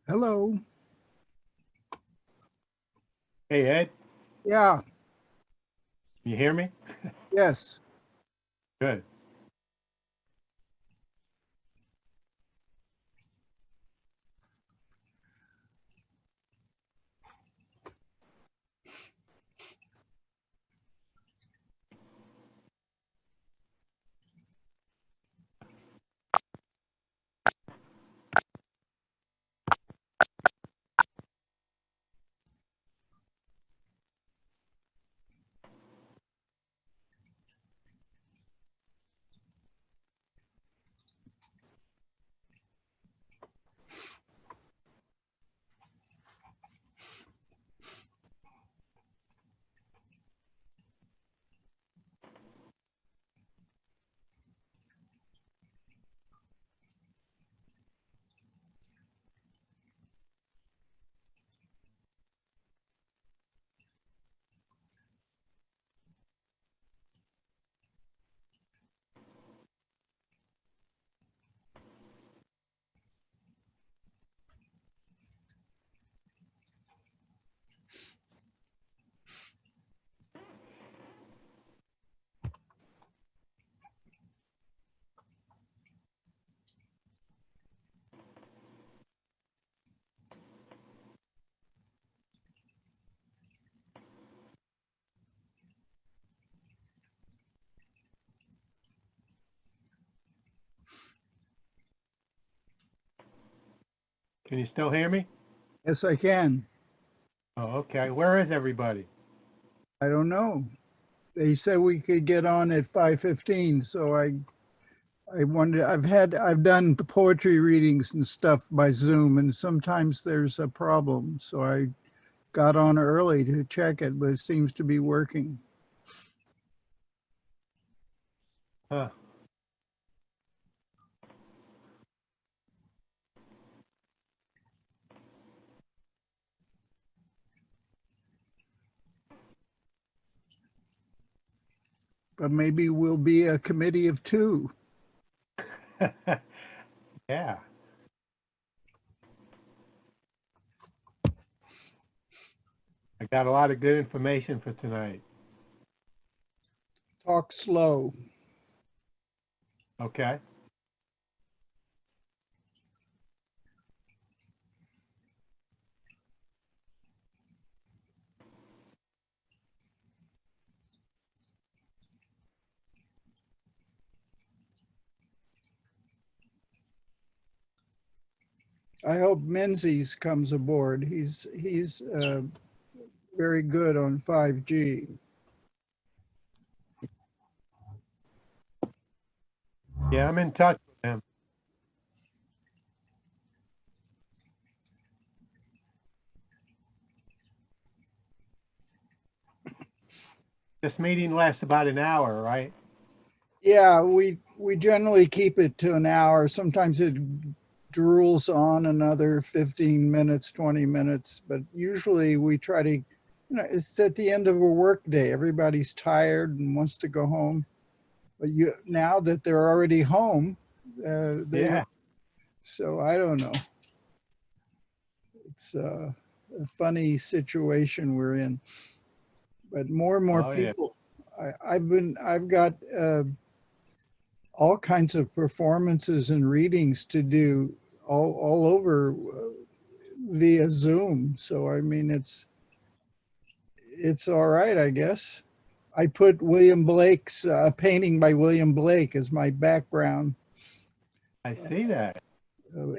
Hello. Hey, Ed, Yeah, you hear me? yes. Good. Can you still hear me? Yes, I can. Oh, okay. Where is everybody? I don't know. They said we could get on at 5:15, so I wondered. I've done the poetry readings and stuff by Zoom, and sometimes there's a problem. So I got on early to check it, but it seems to be working. Huh. But maybe we'll be a committee of two. Yeah. I got a lot of good information for tonight. Talk slow. Okay. I hope Menzies comes aboard. He's very good on 5G. Yeah, I'm in touch with him. This meeting lasts about an hour, right? Yeah, we generally keep it to an hour. Sometimes it drools on another 15 minutes, 20 minutes, but usually we try to, it's at the end of a work day. Everybody's tired and wants to go home. But you now that they're already home, they don't. Yeah. So I don't know. It's a funny situation we're in. But more and more Oh, yeah. people. I've got all kinds of performances and readings to do all over via Zoom. So I mean, it's all right, I guess. I put William Blake's painting by William Blake as my background. I see that.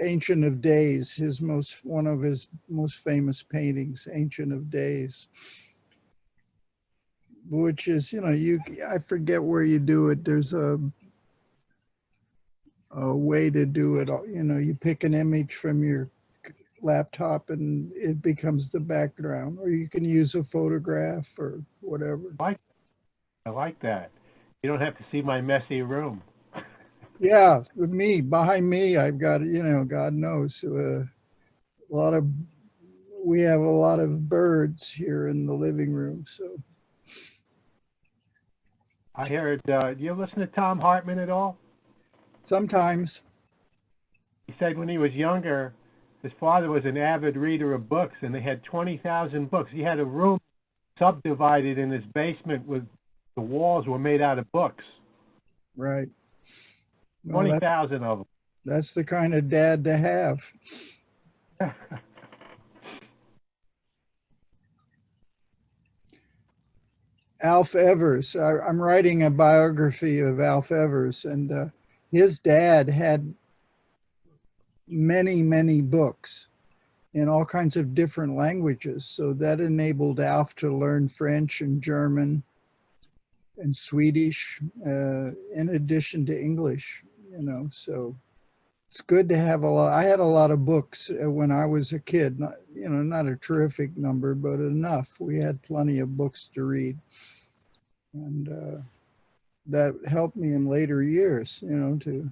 Ancient of Days, his most one of his most famous paintings, Ancient of Days, which is you I forget where you do it. There's a way to do it. You pick an image from your laptop and it becomes the background, or you can use a photograph or whatever. I like, I like that. You don't have to see my messy room. Yeah, with me behind me, I've got God knows a lot of we have a lot of birds here in the living room. So I heard, do you listen to Tom Hartman at all? sometimes, He said when he was younger his father was an avid reader of books, and they had 20,000 books. He had a room subdivided in his basement with the walls were made out of books. Right. Well, 20,000 of that's the kind of dad to have. them. Alf Evers. I'm writing a biography of Alf Evers, and his dad had many, many books in all kinds of different languages. So that enabled Alf to learn French and German and Swedish, in addition to English, you know, so it's good to have a lot. I had a lot of books when I was a kid, not, you know, not a terrific number, but enough. We had plenty of books to read. And that helped me in later years, you know, to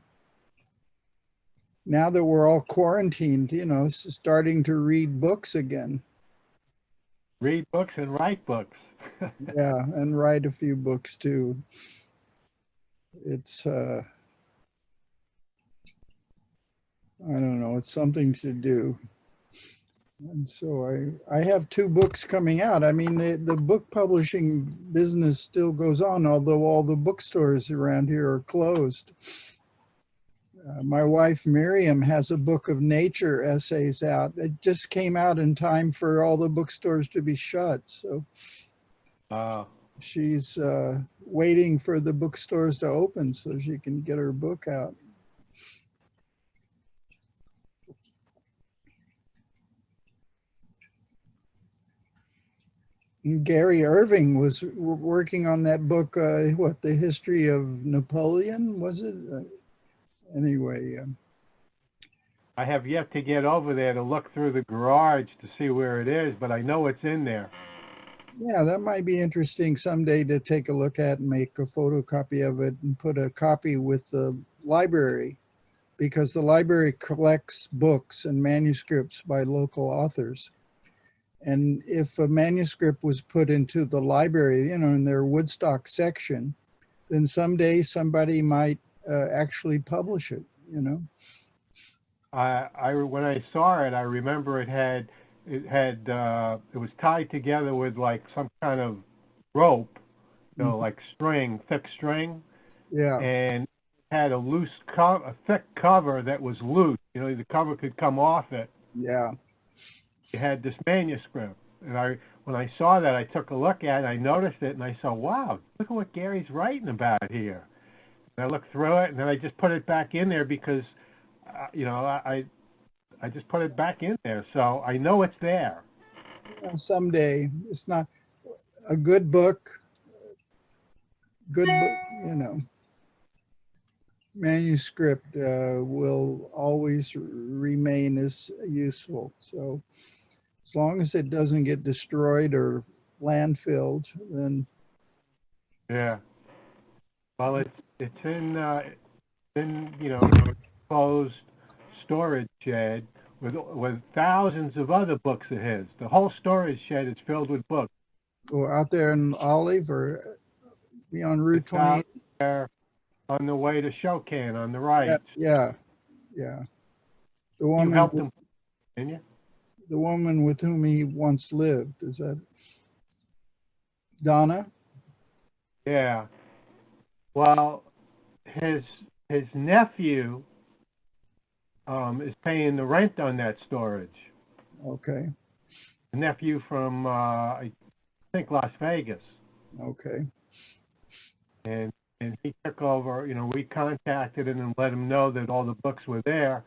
now that we're all quarantined, you know, starting to read books again. Read books and write books. Yeah, and write a few books too. It's I don't know, it's something to do. And so I have 2 books coming out. I mean, the book publishing business still goes on, although all the bookstores around here are closed. My wife Miriam has a book of nature essays out. It just came out in time for all the bookstores to be shut. So she's waiting for the bookstores to open so she can get her book out. And Gary Irving was working on that book, what, The History of Napoleon, was it? Anyway. I have yet to get over there to look through the garage to see where it is, but I know it's in there. Yeah, that might be interesting someday to take a look at and make a photocopy of it and put a copy with the library, because the library collects books and manuscripts by local authors. And if a manuscript was put into the library, you know, in their Woodstock section, then someday somebody might actually publish it, you know. When I saw it, I remember it was tied together with like some kind of rope, you know, like string, thick string. Yeah. And had a thick cover that was loose. You know, the cover could come off it. Yeah. It had this manuscript, and when I saw that, I took a look at it. I noticed it, and I saw, wow, look at what Gary's writing about here. And I looked through it, and then I just put it back in there because, you know, I just put it back in there, so I know it's there. Well, someday. It's not a good book, you know. Manuscript will always remain as useful. So as long as it doesn't get destroyed or landfilled, then yeah. Well, it's in you know, closed storage shed with thousands of other books of his. The whole storage shed is filled with books. Go out there in Olive or be on Route 28. There on the way to Shokan on the right. Yeah. The woman you helped him, didn't you? The woman with whom he once lived, is that Donna? Yeah. Well, his nephew is paying the rent on that storage. Okay. A nephew from I think Las Vegas. Okay. And he took over. You know, we contacted him and let him know that all the books were there,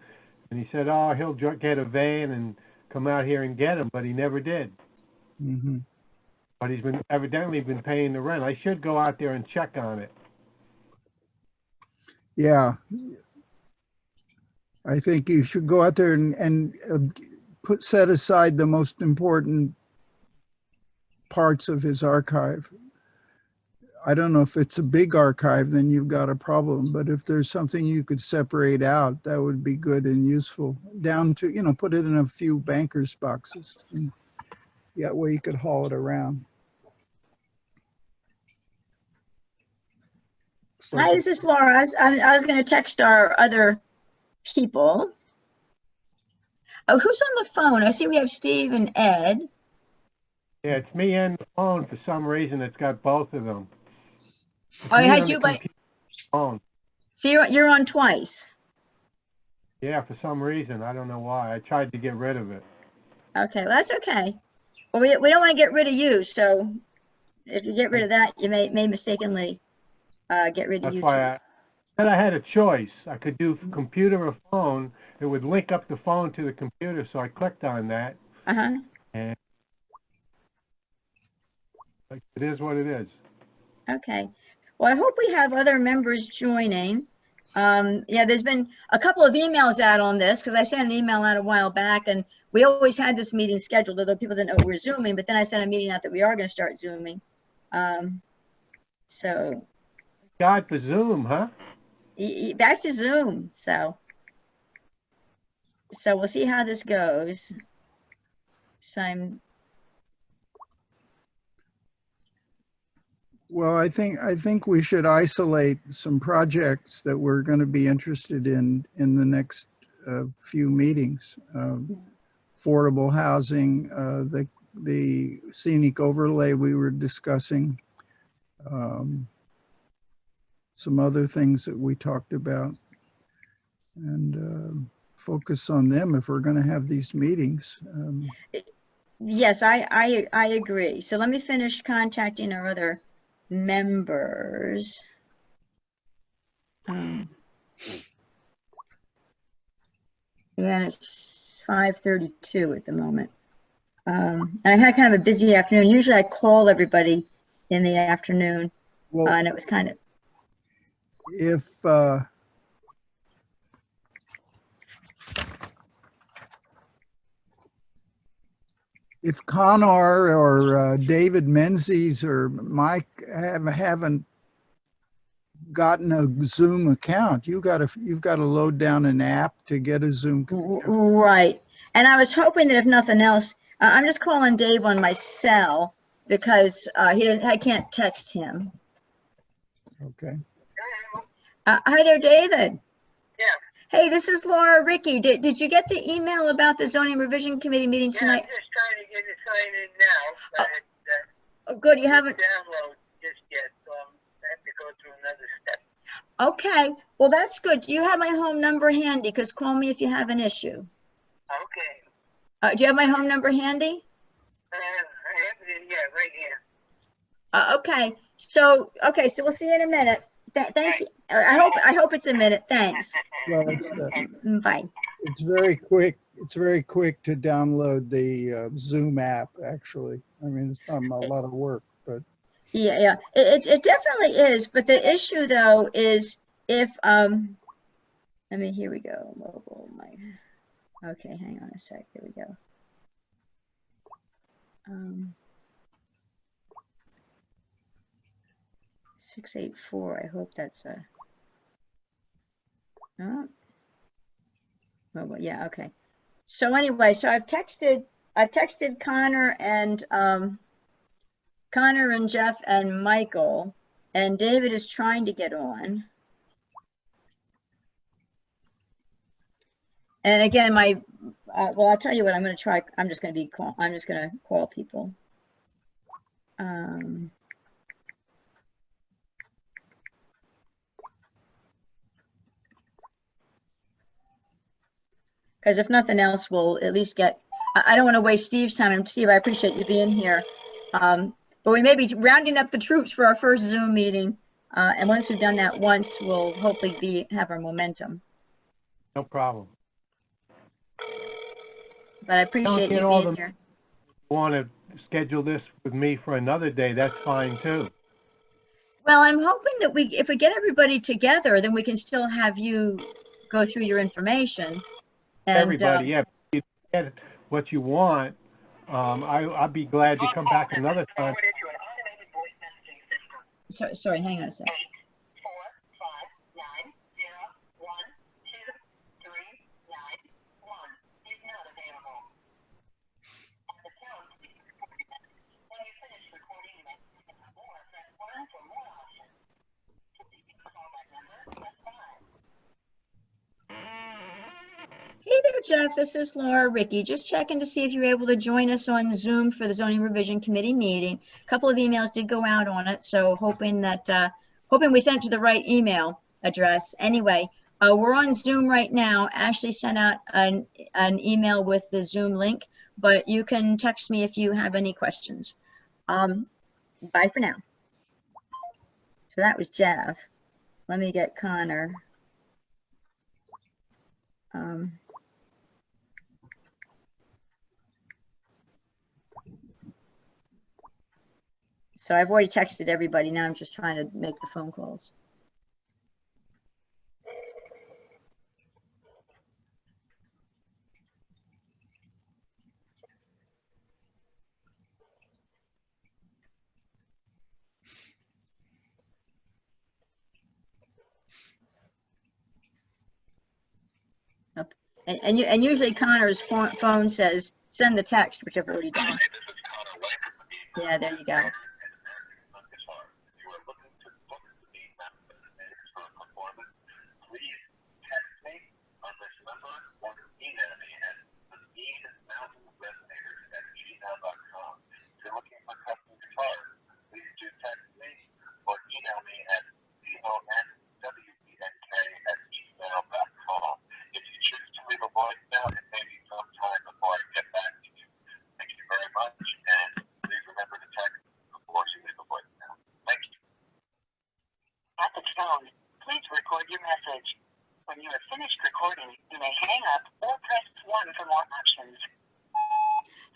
and he said, "Oh, he'll get a van and come out here and get them," but he never did. Mm-hmm. But he's evidently been paying the rent. I should go out there and check on it. Yeah. I think you should go out there and set aside the most important parts of his archive. I don't know if it's a big archive, then you've got a problem. But if there's something you could separate out, that would be good and useful. Down to, you know, put it in a few banker's boxes. And that way you could haul it around. Hi, this is Laura. I was going to text our other people. Oh, who's on the phone? I see we have Steve and Ed. Yeah, it's me and the phone. For some reason, it's got both of them. It's Oh, it me has on the you by, computer phone. so you're on twice. Yeah, for some reason. I don't know why. I tried to get rid of it. Okay, well, that's okay. Well, we don't want to get rid of you, so if you get rid of that, you may mistakenly get rid of That's you why too. I said I had a choice. I could do computer or phone. It would link up the phone to the computer, so I clicked on that. Uh-huh. And like, it is what it is. Okay. Well, I hope we have other members joining. Yeah, there's been a couple of emails out on this because I sent an email out a while back, and we always had this meeting scheduled, although people didn't know we were Zooming, but then I sent a meeting out that we are going to start Zooming. So God for Zoom, huh? back to Zoom. So we'll see how this goes. So Well, I think we should isolate some projects that we're going to be interested in the next few meetings. Affordable housing, the scenic overlay we were discussing, some other things that we talked about, and focus on them if we're going to have these meetings. yes, I agree. So let me finish contacting our other members. And it's 5:32 at the moment. And I had kind of a busy afternoon. Usually I call everybody in the afternoon, Well, and it was kind of, if Connor or David Menzies or Mike haven't gotten a Zoom account, you've got to load down an app to get a Zoom. right. And I was hoping that if nothing else, I'm just calling Dave on my cell because I can't text him. Okay. Hi there, David. Yeah. Hey, this is Laura Ricky. Did you get the email about the zoning revision committee meeting tonight? Yeah, I'm just trying to get it signed in now, but Oh, good. You haven't download just yet, so I have to go through another step. Okay, well, that's good. Do you have my home number handy? Because call me if you have an issue. Okay. Do you have my home number handy? I have it in here, right here. Okay, so we'll see you in a minute. Thank you. I hope it's a minute. Thanks. Well, Bye. it's very quick. It's very quick to download the Zoom app, actually. I mean, it's not a lot of work, but. Yeah, it definitely is. But the issue though is if here we go. Mobile, okay, hang on a sec. Here we go. 684. I hope that's a. Oh, well, yeah, okay. So anyway, so I've texted Connor and Jeff and Michael, and David is trying to get on. And again, well, I'll tell you what I'm going to try. I'm just going to call people. Because if nothing else, we'll at least get, I don't want to waste Steve's time. And Steve, I appreciate you being here. But we may be rounding up the troops for our first Zoom meeting. And once we've done that once, we'll hopefully have our momentum. No problem. But I appreciate you being here. Want to schedule this with me for another day, that's fine too. Well, I'm hoping that if we get everybody together, then we can still have you go through your information. And, everybody, yeah, if you get what you want, I'd be glad to come back another time. Sorry, hang on a second. Hey there, Jeff. This is Laura Ricky. Just checking to see if you're able to join us on Zoom for the Zoning Revision Committee meeting. A couple of emails did go out on it, so hoping we sent it to the right email address. Anyway, we're on Zoom right now. Ashley sent out an email with the Zoom link, but you can text me if you have any questions. Bye for now. So that was Jeff. Let me get Connor. So I've already texted everybody. Now I'm just trying to make the phone calls. And usually Connor's phone says send the text, which I've already done. Yeah, there you go.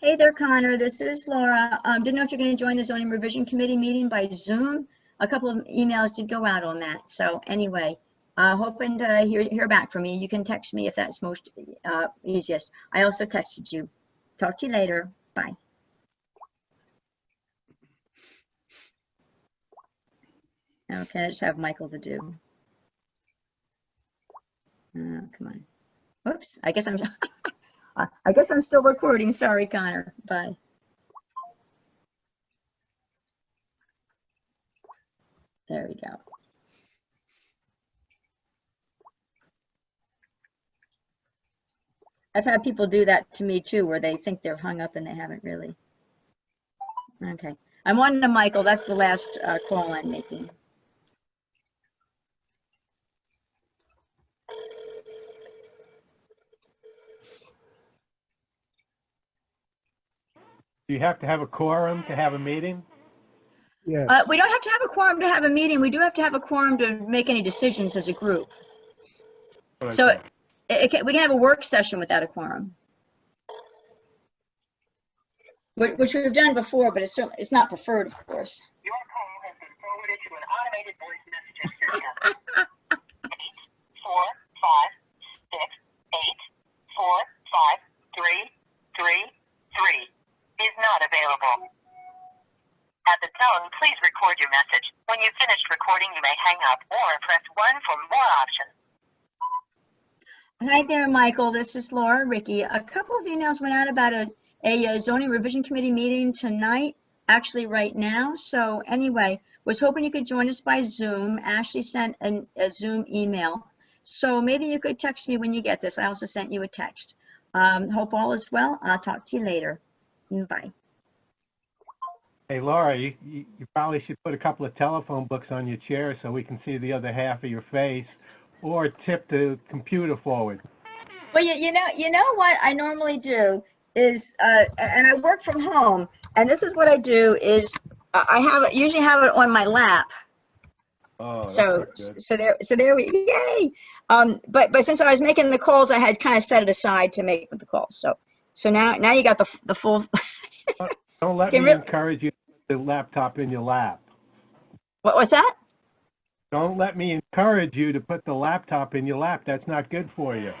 Hey there, Connor. This is Laura. Didn't know if you're going to join the Zoning Revision Committee meeting by Zoom. A couple of emails did go out on that. So anyway, hoping to hear back from you. You can text me if that's most easiest. I also texted you. Talk to you later. Bye. Okay, I just have Michael to do. Come on. Whoops. I guess I'm still recording. Sorry, Connor. Bye. There we go. I've had people do that to me too, where they think they're hung up and they haven't really. Okay. I'm on to Michael. That's the last call I'm making. Do you have to have a quorum to have a meeting? Yes. We don't have to have a quorum to have a meeting. We do have to have a quorum to make any decisions as a group. So we can have a work session without a quorum, which we've done before, but it's not preferred, of course. Your call has been forwarded to an automated voice messaging system. 4 5 6 8 4 5 3 3 3 is not available. At the tone, please record your message. When you've finished recording, you may hang up or press 1 for more options. Hi there, Michael. This is Laura Ricky. A couple of emails went out about a zoning revision committee meeting tonight, actually right now. So anyway, was hoping you could join us by Zoom. Ashley sent a Zoom email. So maybe you could text me when you get this. I also sent you a text. Hope all is well. I'll talk to you later. Bye. Hey, Laura, you probably should put a couple of telephone books on your chair so we can see the other half of your face, or tip the computer forward. Well, you know what I normally do is, and I work from home, and this is what I do is I usually have it on my lap. Oh, so there we, yay. But since I was making the calls, I had kind of set it aside to make the calls. So now you got the full. Don't let me encourage you to put the laptop in your lap. What was that? Don't let me encourage you to put the laptop in your lap. That's not good for you.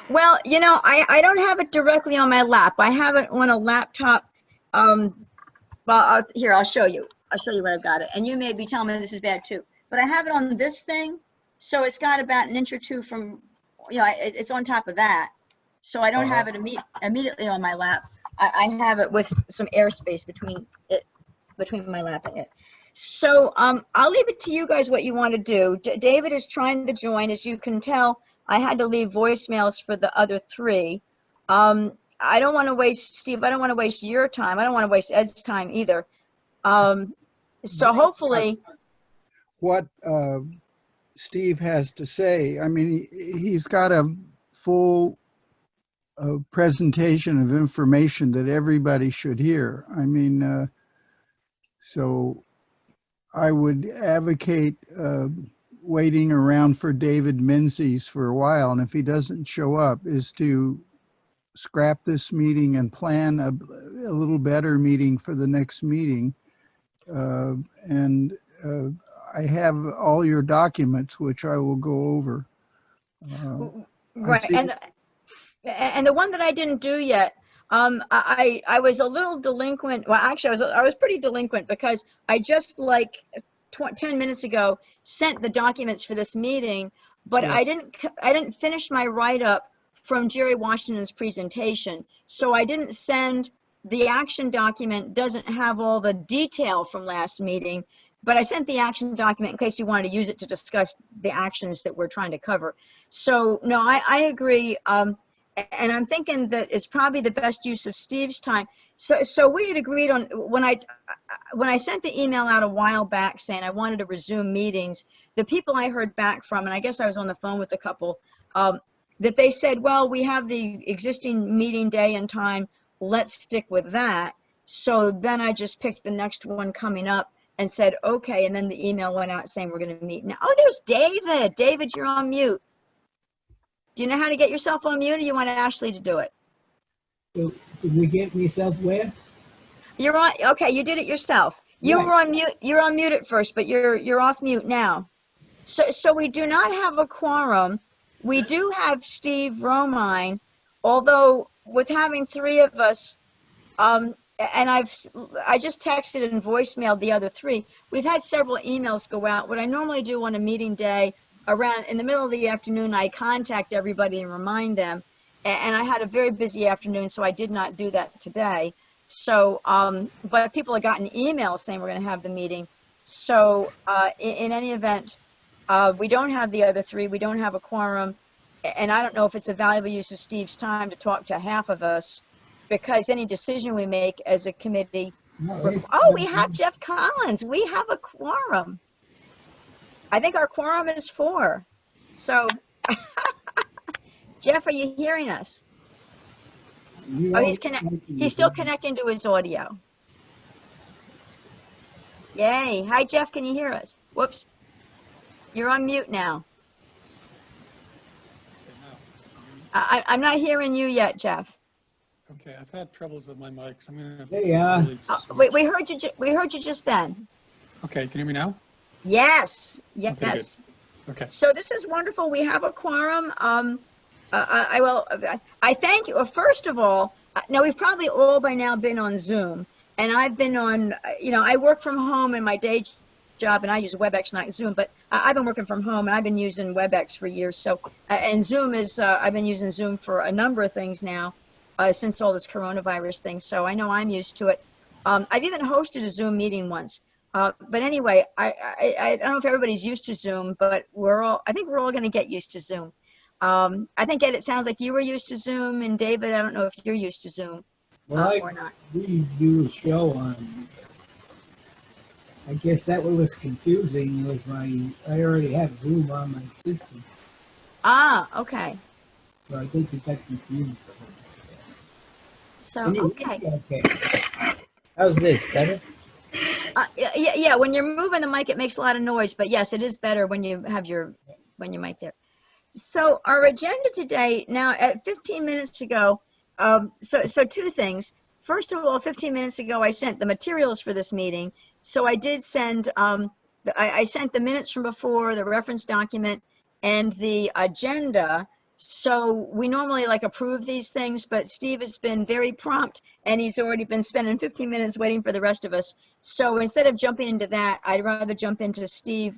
Well, you know, I don't have it directly on my lap. I have it on a laptop. Well, here, I'll show you. I'll show you what I've got it. And you may be telling me this is bad too. But I have it on this thing. So it's got about an inch or two from, you know, it's on top of that. So I don't have it immediately on my lap. I have it with some airspace between my lap and it. So I'll leave it to you guys what you want to do. David is trying to join. As you can tell, I had to leave voicemails for the other three. I don't want to waste, Steve, I don't want to waste your time. I don't want to waste Ed's time either. So hopefully, What Steve has to say. I mean, he's got a full presentation of information that everybody should hear. I mean, so I would advocate waiting around for David Menzies for a while. And if he doesn't show up, is to scrap this meeting and plan a little better meeting for the next meeting. I have all your documents, which I will go over. right. And the one that I didn't do yet, I was a little delinquent. Well, actually, I was pretty delinquent because I just like 10 minutes ago sent the documents for this meeting, but Yeah. I didn't finish my write-up from Jerry Washington's presentation. So I didn't send the action document, doesn't have all the detail from last meeting, but I sent the action document in case you wanted to use it to discuss the actions that we're trying to cover. So no, I agree. And I'm thinking that it's probably the best use of Steve's time. So we had agreed on, when I sent the email out a while back saying I wanted to resume meetings, the people I heard back from, and I guess I was on the phone with a couple, that they said, well, we have the existing meeting day and time, let's stick with that. So then I just picked the next one coming up and said, okay, and then the email went out saying we're going to meet now. Oh, there's David. David, you're on mute. Do you know how to get yourself on mute, or you want Ashley to do it? So, did we get myself where? You're on. Okay, you did it yourself. You were on mute. You're on mute at first, but you're off mute now. So we do not have a quorum. We do have Steve Romine, although with having three of us, and I just texted and voicemailed the other three. We've had several emails go out. What I normally do on a meeting day, around in the middle of the afternoon, I contact everybody and remind them. And I had a very busy afternoon, so I did not do that today. So, but people have gotten emails saying we're going to have the meeting. So in any event, we don't have the other three. We don't have a quorum. And I don't know if it's a valuable use of Steve's time to talk to half of us, because any decision we make as a committee. Oh, we have Jeff Collins. We have a quorum. I think our quorum is 4. So, Jeff, are you hearing us? Oh, he's still connecting to his audio. Yay. Hi, Jeff. Can you hear us? Whoops. You're on mute now. I'm not hearing you yet, Jeff. Okay, I've had troubles with my mics. I'm gonna. There you are. Wait, we heard you. We heard you just then. Okay, can you hear me now? Yes. Yes. Okay, good. Okay. So this is wonderful. We have a quorum. I thank you. First of all, now we've probably all by now been on Zoom, and I've been on. I work from home in my day job, and I use WebEx, not Zoom. But I've been working from home, and I've been using WebEx for years. So, and Zoom is. I've been using Zoom for a number of things now. Since all this coronavirus thing, so I know I'm used to it. I've even hosted a Zoom meeting once. But anyway, I don't know if everybody's used to Zoom, but I think we're all going to get used to Zoom. I think, Ed, it sounds like you were used to Zoom, and David, I don't know if you're used to Zoom or not. We do a show on. I guess that what was confusing was I already have Zoom on my system. Ah, okay. So I think it got confused. So, Anyway, okay. How's this, better? Yeah, when you're moving the mic, it makes a lot of noise, but yes, it is better when you have when your mic there. So our agenda today, now at 15 minutes ago, so 2 things. First of all, 15 minutes ago, I sent the materials for this meeting. So I did send, I sent the minutes from before, the reference document, and the agenda. So we normally approve these things, but Steve has been very prompt, and he's already been spending 15 minutes waiting for the rest of us. So instead of jumping into that, I'd rather jump into Steve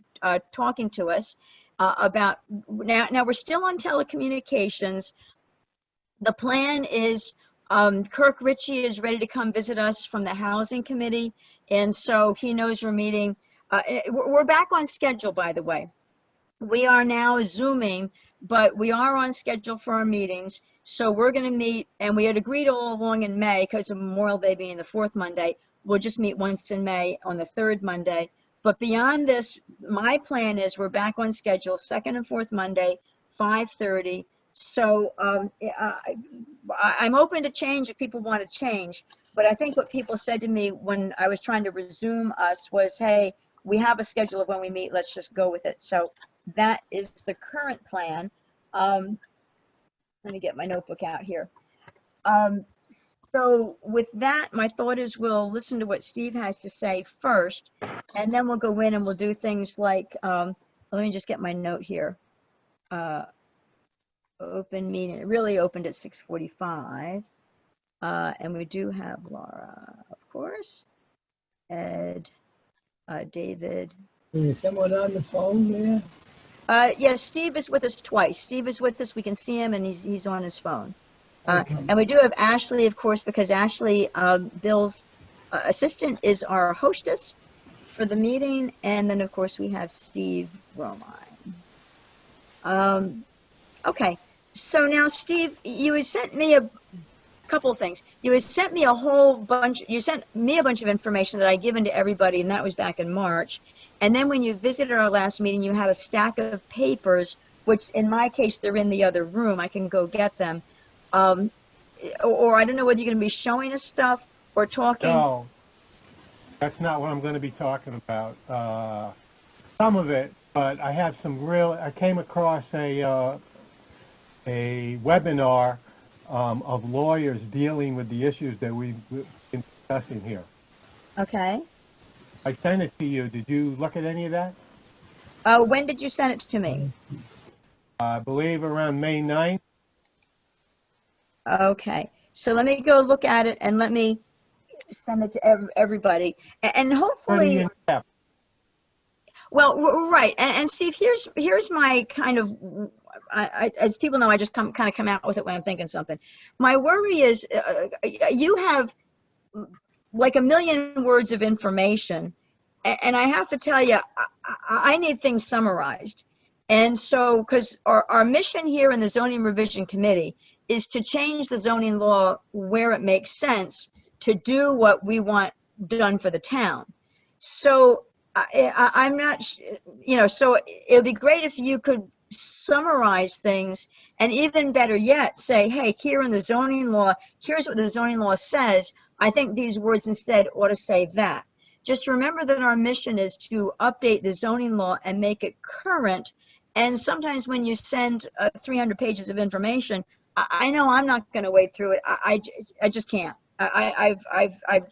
talking to us about, now we're still on telecommunications. The plan is Kirk Ritchie is ready to come visit us from the Housing Committee, and so he knows we're meeting. We're back on schedule, by the way. We are now Zooming but we are on schedule for our meetings. So we're going to meet, and we had agreed all along in May, because of Memorial Day being the fourth Monday, we'll just meet once in May on the third Monday. But beyond this, my plan is we're back on schedule, second and fourth Monday, 5:30. So I'm open to change if people want to change. But I think what people said to me when I was trying to resume us was, hey, we have a schedule of when we meet, let's just go with it. So that is the current plan. Let me get my notebook out here. So with that, my thought is we'll listen to what Steve has to say first, and then we'll go in and we'll do things like, let me just get my note here. Open meeting, it really opened at 6:45. And we do have Laura, of course, Ed, David. Is someone on the phone there? Yes, Steve is with us twice. Steve is with us. We can see him, and he's on his phone. Okay. And we do have Ashley, of course, because Ashley, Bill's assistant, is our hostess for the meeting. And then, of course, we have Steve Romine. Okay. So now, Steve, you had sent me a couple of things. You had sent me a whole bunch. You sent me a bunch of information that I given to everybody, and that was back in March. And then when you visited our last meeting, you had a stack of papers, which in my case, they're in the other room. I can go get them. Or I don't know whether you're going to be showing us stuff or talking. No, that's not what I'm going to be talking about. Some of it, but I have some real. I came across a webinar of lawyers dealing with the issues that we've been discussing here. Okay. I sent it to you. Did you look at any of that? When did you send it to me? I believe around May 9th. Okay. So let me go look at it and let me send it to everybody. And hopefully, well, right. And Steve, here's my kind of, as people know, I just kind of come out with it when I'm thinking something. My worry is you have like a million words of information, and I have to tell you, I need things summarized. And so, because our mission here in the Zoning Revision Committee is to change the zoning law where it makes sense to do what we want done for the town. So I'm not, so it would be great if you could summarize things, and even better yet, say, hey, here in the zoning law, here's what the zoning law says. I think these words instead ought to say that. Just remember that our mission is to update the zoning law and make it current. And sometimes when you send 300 pages of information, I know I'm not going to wade through it. I just can't. I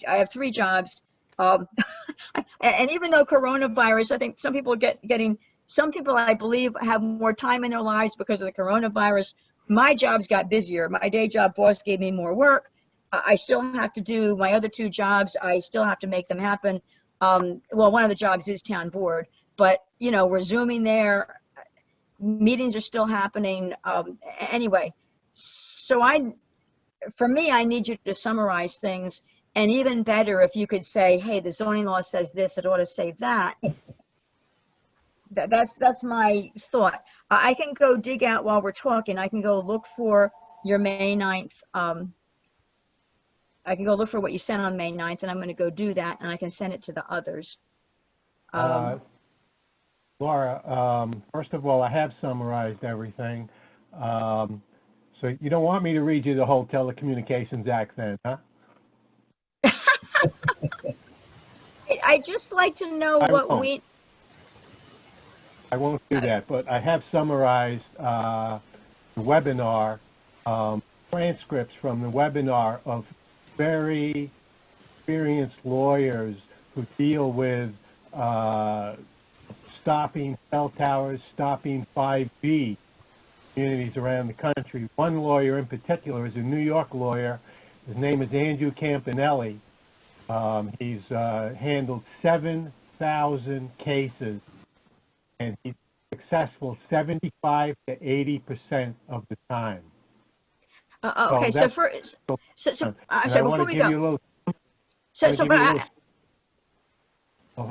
have 3 jobs. And even though coronavirus, I think some people some people I believe have more time in their lives because of the coronavirus. My jobs got busier. My day job boss gave me more work. I still have to do my other 2 jobs. I still have to make them happen. Well, one of the jobs is town board, but we're Zooming there. Meetings are still happening. Anyway, so for me, I need you to summarize things, and even better if you could say, hey, the zoning law says this, it ought to say that. That's my thought. I can go dig out while we're talking. I can go look for your May 9th. I can go look for what you sent on May 9th, and I'm going to go do that, and I can send it to the others. Laura, first of all, I have summarized everything. So you don't want me to read you the whole Telecommunications Act then, huh? I just like to know what I won't do that, but I have summarized the webinar, transcripts from the webinar of very experienced lawyers who deal with stopping cell towers, stopping 5G communities around the country. One lawyer in particular is a New York lawyer. His name is Andrew Campanelli. He's handled 7,000 cases, and he's successful 75 to 80% of the time. Okay, so before we go, of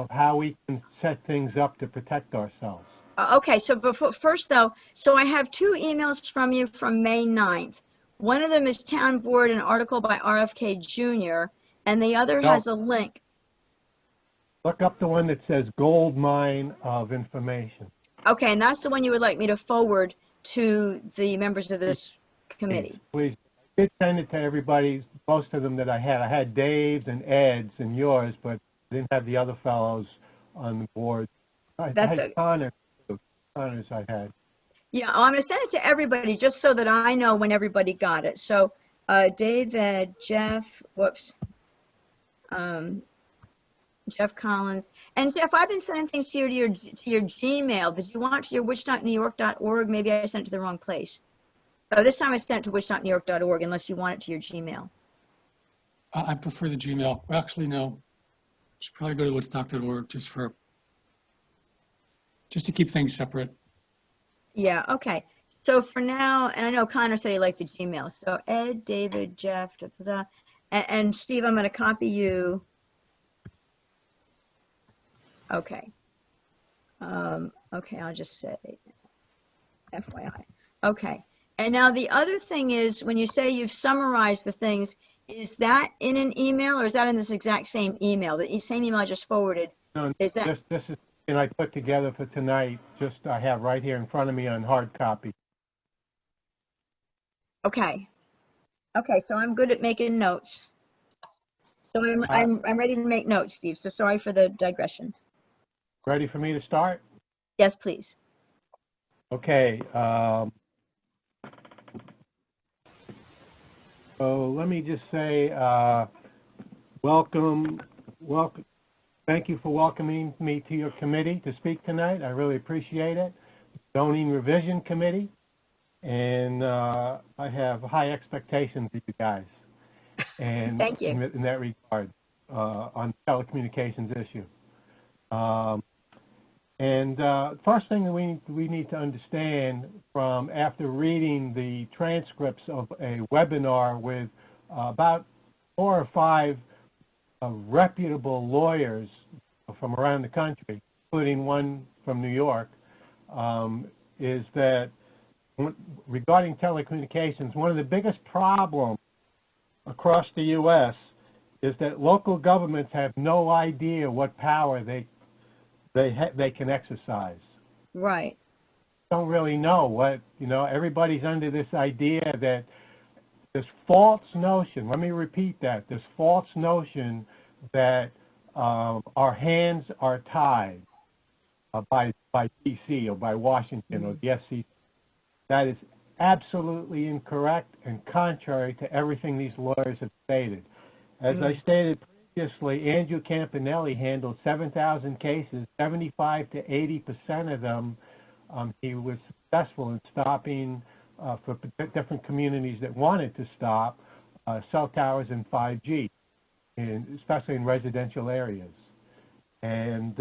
how we can set things up to protect ourselves. Okay, so before, first though, so I have two emails from you from May 9th. One of them is Town Board, an article by RFK Jr., and the other No. has a link. Look up the one that says gold mine of information. Okay, and that's the one you would like me to forward to the members of this committee. Please. I did send it to everybody, most of them that I had. I had Dave's and Ed's and yours, but I didn't have the other fellows on the board. I That's had Connor's I had. Yeah, I'm going to send it to everybody just so that I know when everybody got it. So, David, Jeff, whoops, Jeff Collins, and Jeff, I've been sending things to your Gmail. Did you want it to your woodstocknewyork.org? Maybe I sent it to the wrong place. Oh, this time I sent it to woodstocknewyork.org unless you want it to your Gmail. I prefer the Gmail. Well, actually, no. Should probably go to woodstock.org just to keep things separate. Yeah, okay. So for now, and I know Connor said he liked the Gmail. So Ed, David, Jeff, and Steve, I'm going to copy you. Okay. Okay, I'll just say FYI. Okay. And now the other thing is, when you say you've summarized the things, is that in an email or is that in this exact same email? The same email I just forwarded. No, Is that? this is something I put together for tonight. Just I have right here in front of me on hard copy. Okay. Okay, so I'm good at making notes. So I'm ready to make notes, Steve. So sorry for the digression. Ready for me to start? Yes, please. Okay. So let me just say, welcome. Thank you for welcoming me to your committee to speak tonight. I really appreciate it. Zoning Revision Committee, and I have high expectations of you guys. And Thank you. in that regard, on telecommunications issue. First thing that we need to understand from after reading the transcripts of a webinar with about 4 or 5 reputable lawyers from around the country, including one from New York, is that regarding telecommunications, one of the biggest problems across the U.S. is that local governments have no idea what power they can exercise. Right. Don't really know what, everybody's under this idea that this false notion, let me repeat that, this false notion that our hands are tied by D.C. or by Washington or the FCC. That is absolutely incorrect and contrary to everything these lawyers have stated. As I stated previously, Andrew Campanelli handled 7,000 cases, 75 to 80% of them he was successful in stopping for different communities that wanted to stop cell towers and 5G, especially in residential areas. And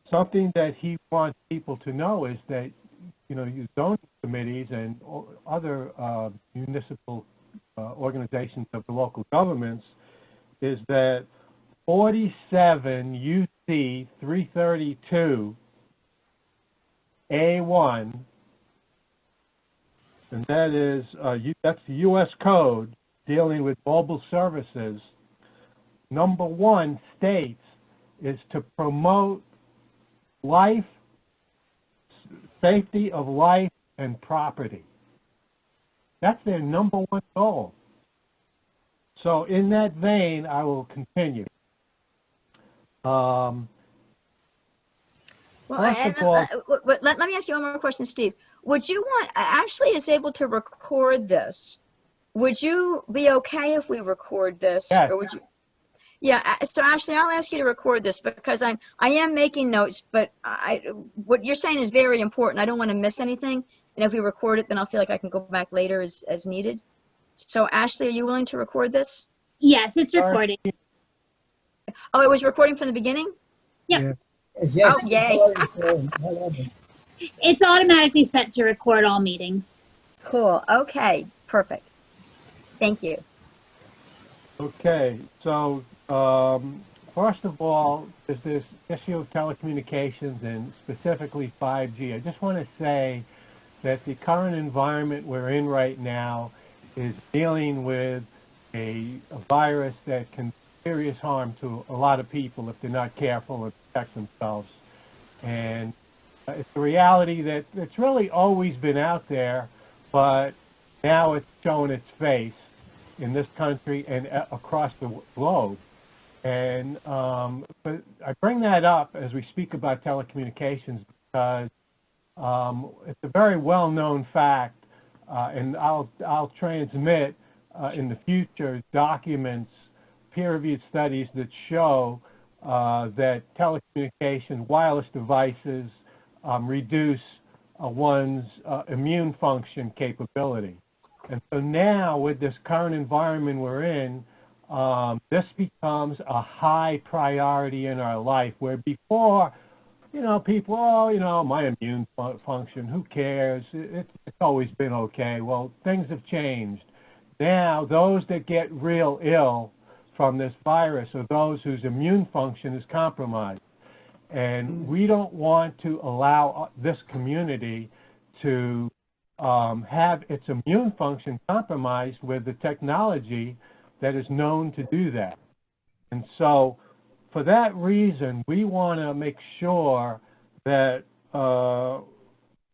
something that he wants people to know is that, your zoning committees and other municipal organizations of the local governments is that 47 UC 332 A1, and that is that's the U.S. code dealing with mobile services. Number 1 states is to promote life, safety of life and property. That's their number 1 goal. So in that vein, I will continue. Well, First of all, let me ask you one more question, Steve. Would you want, Ashley is able to record this. Would you be okay if we record this? Yes. Or would you? Yeah, so Ashley, I'll ask you to record this because I am making notes, but what you're saying is very important. I don't want to miss anything. And if we record it, then I'll feel like I can go back later as needed. So Ashley, are you willing to record this? Yes, it's recording. Oh, it was recording from the beginning? Yep. Yes. Oh, yay. It's automatically set to record all meetings. Cool. Okay, perfect. Thank you. okay, so First of all, there's this issue of telecommunications and specifically 5G. I just want to say that the current environment we're in right now is dealing with a virus that can do serious harm to a lot of people if they're not careful and protect themselves. And it's a reality that it's really always been out there, but now it's showing its face in this country and across the globe. And but I bring that up as we speak about telecommunications because it's a very well-known fact, and I'll transmit in the future documents, peer-reviewed studies that show that telecommunication wireless devices reduce one's immune function capability. And so now with this current environment we're in, this becomes a high priority in our life, where before, you know, people, oh, you know, my immune function, who cares? It's always been okay. Well, things have changed. Now, those that get real ill from this virus are those whose immune function is compromised. And we don't want to allow this community to have its immune function compromised with the technology that is known to do that. And so for that reason, we want to make sure that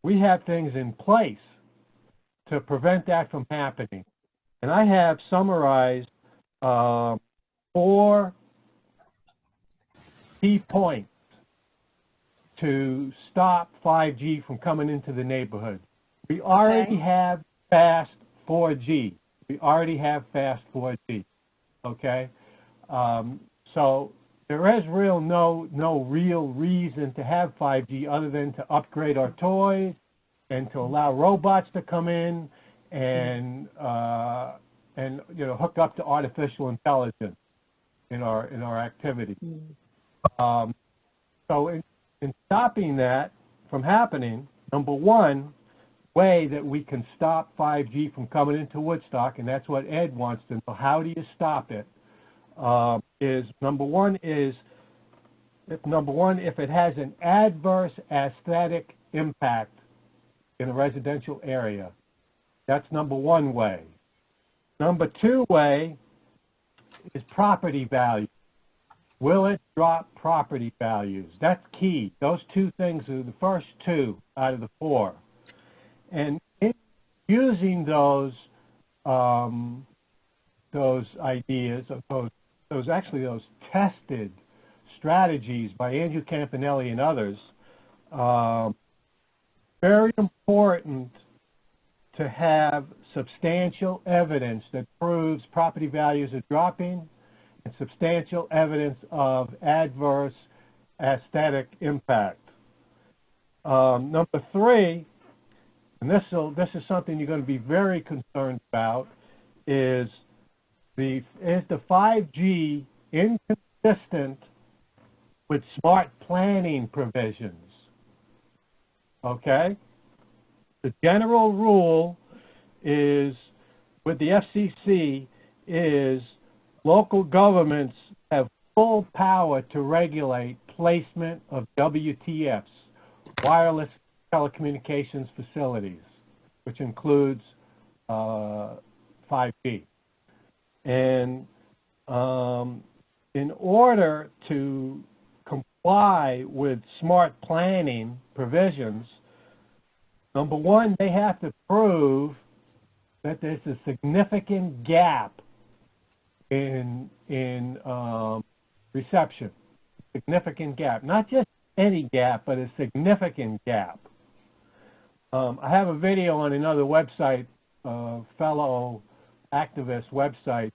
we have things in place to prevent that from happening. And I have summarized 4 key points to stop 5G from coming into the neighborhood. We already have fast 4G. We already have fast 4G, okay? So there is no real reason to have 5G other than to upgrade our toys and to allow robots to come in and you know, hook up to artificial intelligence in our activity. So in stopping that from happening, number one way that we can stop 5G from coming into Woodstock, and that's what Ed wants to know, how do you stop it, is number one, if it has an adverse aesthetic impact in a residential area. That's number one way. Number two way is property value. Will it drop property values? That's key. Those two things are the first two out of the 4. And using those ideas, those tested strategies by Andrew Campanelli and others, very important to have substantial evidence that proves property values are dropping and substantial evidence of adverse aesthetic impact. Number 3, and this is something you're going to be very concerned about, is the 5G inconsistent with smart planning provisions? Okay? The general rule is, with the FCC, is local governments have full power to regulate placement of WTFs, wireless telecommunications facilities, which includes 5G. And in order to comply with smart planning provisions, number one, they have to prove that there's a significant gap in reception. Significant gap. Not just any gap, but a significant gap. I have a video on another website, fellow activist website,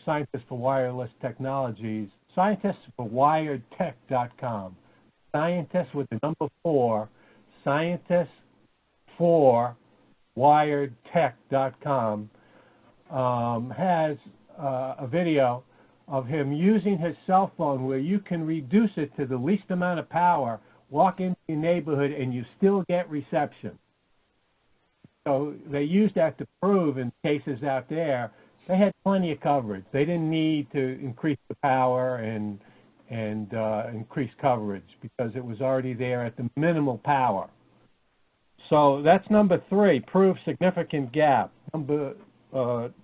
Scientists for Wireless Technologies, scientistsforwiredtech.com. Scientists with the number 4, scientists for wiredtech.com, has a video of him using his cell phone where you can reduce it to the least amount of power, walk into your neighborhood, and you still get reception. So they used that to prove in cases out there they had plenty of coverage. They didn't need to increase the power and and increase coverage because it was already there at the minimal power. So that's number 3, prove significant gap.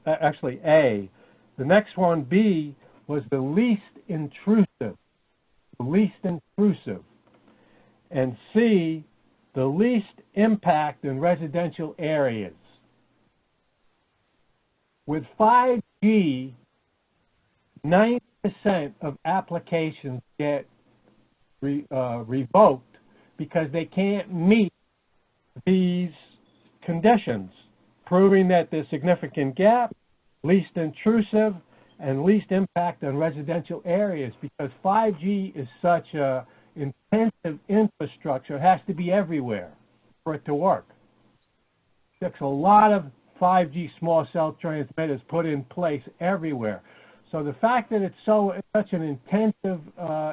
Actually A. The next one, B, was the least intrusive. The least intrusive. And C, the least impact in residential areas. With 5G, 90% of applications get revoked because they can't meet these conditions, proving that there's significant gap, least intrusive, and least impact on residential areas, because 5G is such a intensive infrastructure. It has to be everywhere for it to work. There's a lot of 5G small cell transmitters put in place everywhere. So the fact that it's such an intensive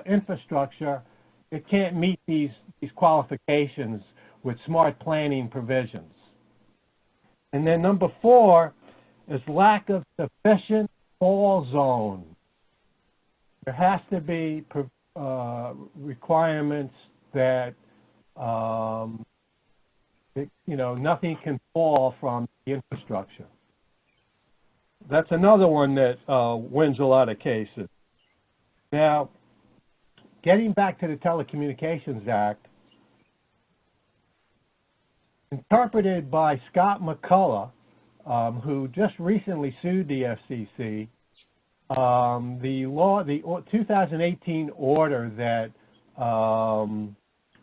infrastructure, it can't meet these qualifications with smart planning provisions. And then number 4 is lack of sufficient fall zone. There has to be requirements that nothing can fall from the infrastructure. That's another one that wins a lot of cases. Now, getting back to the Telecommunications Act, interpreted by Scott McCullough, who just recently sued the FCC, the 2018 order that,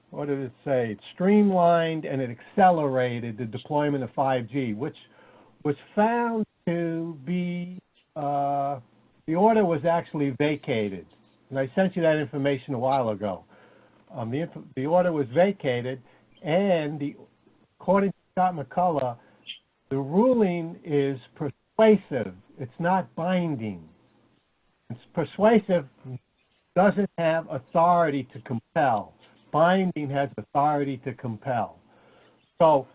what did it say? It streamlined and it accelerated the deployment of 5G, which was found to be, the order was actually vacated. And I sent you that information a while ago. The order was vacated, and according to Scott McCullough, the ruling is persuasive. It's not binding. It's persuasive, doesn't have authority to compel. Binding has authority to compel. So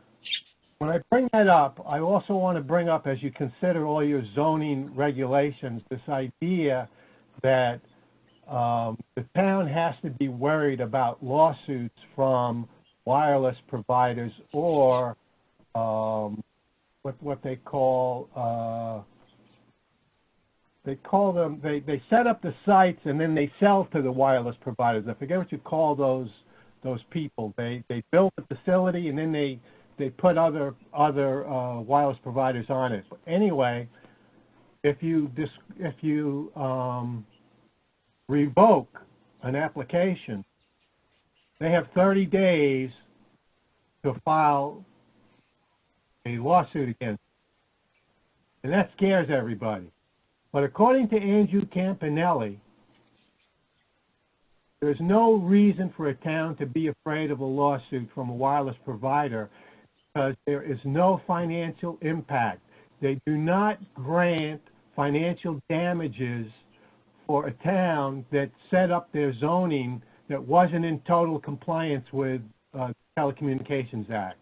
when I bring that up, I also want to bring up, as you consider all your zoning regulations, this idea that the town has to be worried about lawsuits from wireless providers or what they call they set up the sites and then they sell to the wireless providers. I forget what you call those people. They build the facility and then they put other wireless providers on it. But anyway, if you revoke an application, they have 30 days to file a lawsuit against it. And that scares everybody. But according to Andrew Campanelli, there's no reason for a town to be afraid of a lawsuit from a wireless provider because there is no financial impact. They do not grant financial damages for a town that set up their zoning that wasn't in total compliance with the Telecommunications Act.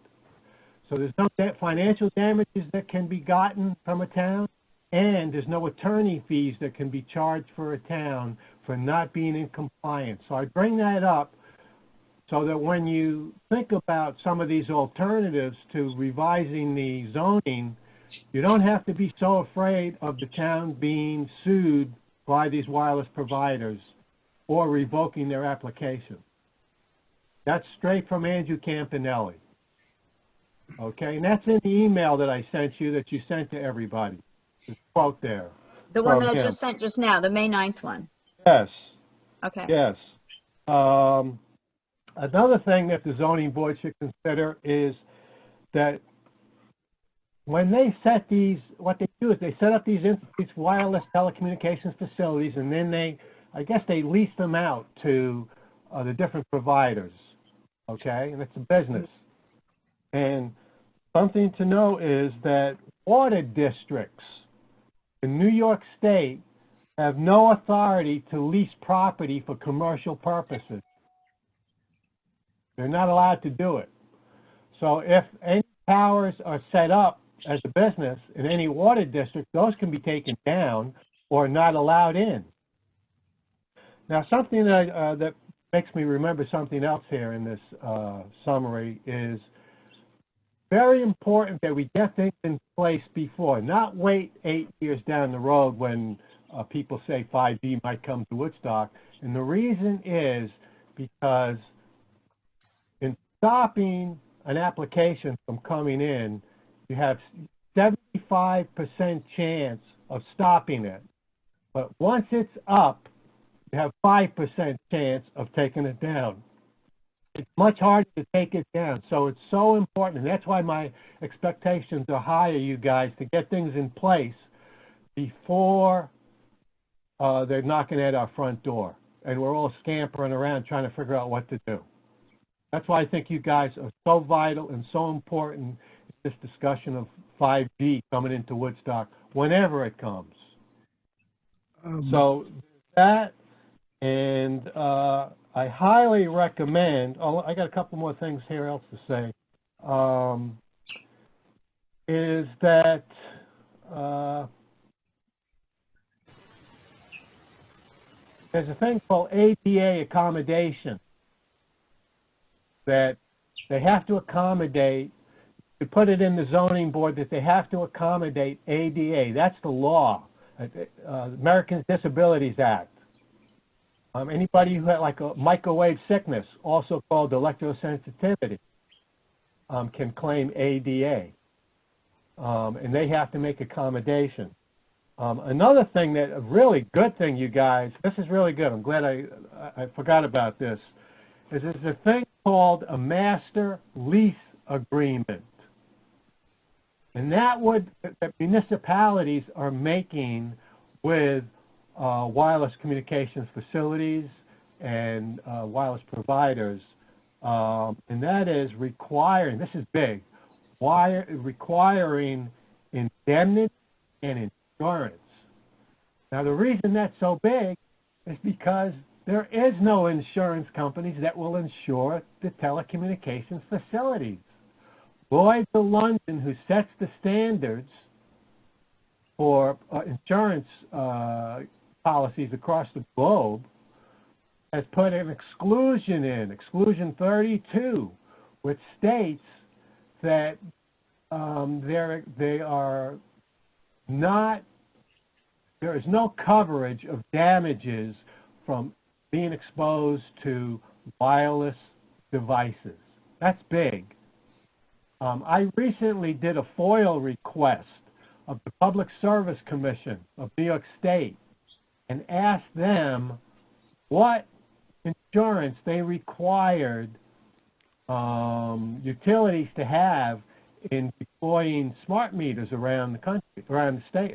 So there's no financial damages that can be gotten from a town, and there's no attorney fees that can be charged for a town for not being in compliance. So I bring that up so that when you think about some of these alternatives to revising the zoning, you don't have to be so afraid of the town being sued by these wireless providers or revoking their application. That's straight from Andrew Campanelli. Okay, and that's in the email that I sent you that you sent to everybody. This quote there. The one that I just sent just now, the May 9th one. Yes. Okay. Yes. Another thing that the zoning board should consider is that when they set these, what they do is they set up these wireless telecommunications facilities, and then I guess they lease them out to the different providers, okay? And it's a business. And something to know is that water districts in New York State have no authority to lease property for commercial purposes. They're not allowed to do it. So if any towers are set up as a business in any water district, those can be taken down or not allowed in. Now, something that makes me remember something else here in this summary is very important that we get things in place before, not wait 8 years down the road when people say 5G might come to Woodstock. And the reason is because in stopping an application from coming in, you have 75% chance of stopping it. But once it's up, you have 5% chance of taking it down. It's much harder to take it down. So it's so important. And that's why my expectations are higher, you guys, to get things in place before they're knocking at our front door. And we're all scampering around trying to figure out what to do. That's why I think you guys are so vital and so important in this discussion of 5G coming into Woodstock whenever it comes. So that, and I highly recommend, I got a couple more things here else to say, is that there's a thing called ADA accommodation that they have to accommodate. You put it in the zoning board that they have to accommodate ADA. That's the law, Americans Disabilities Act. Anybody who had like a microwave sickness, also called electrosensitivity, can claim ADA, and they have to make accommodation. Another thing that, a really good thing, you guys, this is really good. I'm glad I forgot about this. Is there's a thing called a master lease agreement, and that municipalities are making with wireless communications facilities and wireless providers, and that is requiring, this is big, requiring indemnity and insurance. Now, the reason that's so big is because there is no insurance companies that will insure the telecommunications facilities. Lloyd's of London, who sets the standards for insurance policies across the globe, has put an exclusion in, exclusion 32, which states that there is no coverage of damages from being exposed to wireless devices. That's big. I recently did a FOIL request of the Public Service Commission of New York State and asked them what insurance they required utilities to have in deploying smart meters around the country, around the state.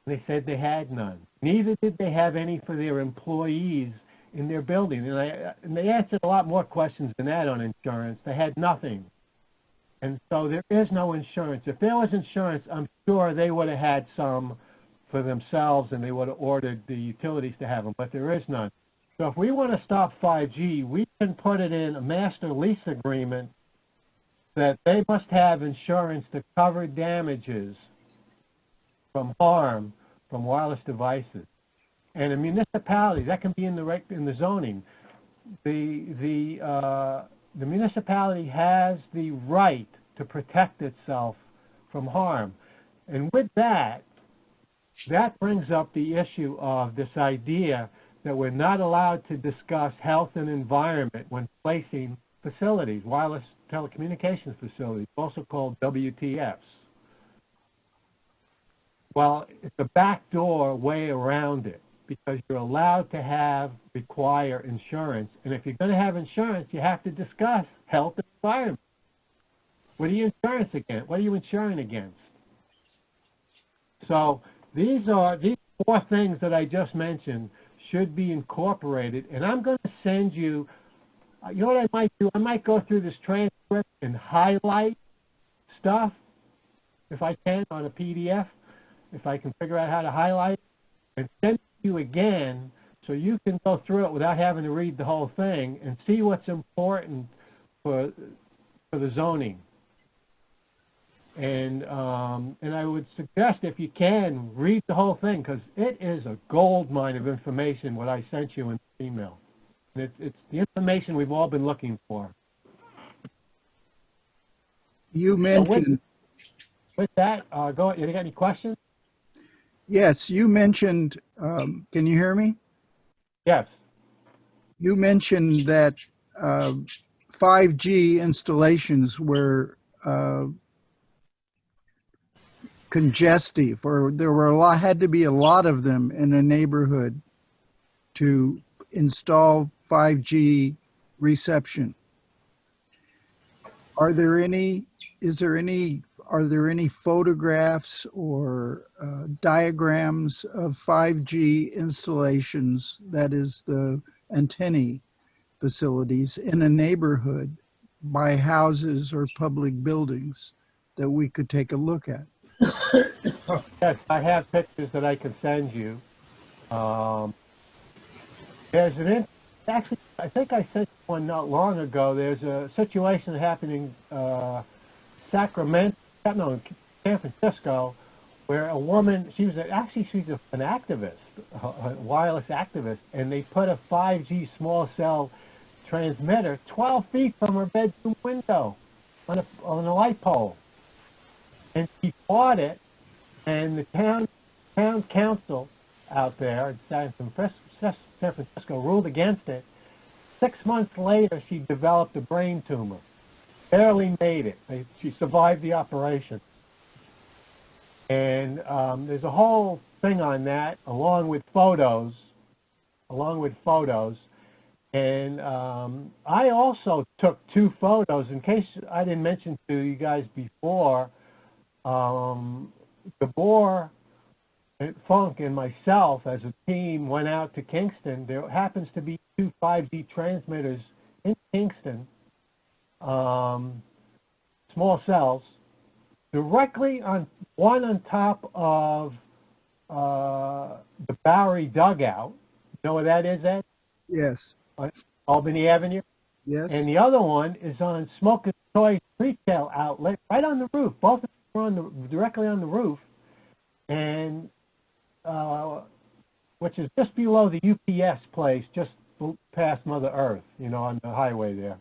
And they said they had none. Neither did they have any for their employees in their building. And they answered a lot more questions than that on insurance. They had nothing. And so there is no insurance. If there was insurance, I'm sure they would have had some for themselves and they would have ordered the utilities to have them, but there is none. So if we want to stop 5G, we can put it in a master lease agreement that they must have insurance to cover damages from harm from wireless devices. And a municipality, that can be in the zoning. The municipality has the right to protect itself from harm. And with that, that brings up the issue of this idea that we're not allowed to discuss health and environment when placing facilities, wireless telecommunications facilities, also called WTFs. Well, it's a backdoor way around it because you're allowed to require insurance. And if you're going to have insurance, you have to discuss health and environment. What are you insuring against? So these 4 things that I just mentioned should be incorporated. And I'm going to send you, you know what I might do? I might go through this transcript and highlight stuff, if I can, on a PDF, if I can figure out how to highlight it, and send it to you again so you can go through it without having to read the whole thing and see what's important for the zoning. And I would suggest, if you can, read the whole thing, because it is a gold mine of information, what I sent you in the email. And it's the information we've all been looking for. You So mentioned, with that, go. You got any questions? yes, you mentioned, can you hear me? Yes. You mentioned that 5G installations were congestive, or there were had to be a lot of them in a neighborhood to install 5G reception. Are there any photographs or diagrams of 5G installations, that is the antennae facilities, in a neighborhood by houses or public buildings that we could take a look at? Yes, I have pictures that I can send you. There's actually, I think I sent one not long ago. There's a situation happening Sacramento, no, San Francisco, where a woman, she's an activist, a wireless activist, and they put a 5G small cell transmitter 12 feet from her bedroom window on a light pole. And she bought it, and the town council out there in San Francisco ruled against it. 6 months later, she developed a brain tumor. Barely made it. She survived the operation. And there's a whole thing on that, along with photos. And I also took 2 photos, in case I didn't mention to you guys before. Gabor, Funk, and myself as a team went out to Kingston. There happens to be 2 5G transmitters in Kingston, small cells, directly on top of the Bowery dugout. You know where that is, Ed? Yes. On Albany Avenue. Yes. And the other one is on Smoker's Toys retail outlet, right on the roof. Both of them are directly on the roof, and which is just below the UPS place, just past Mother Earth, on the highway there,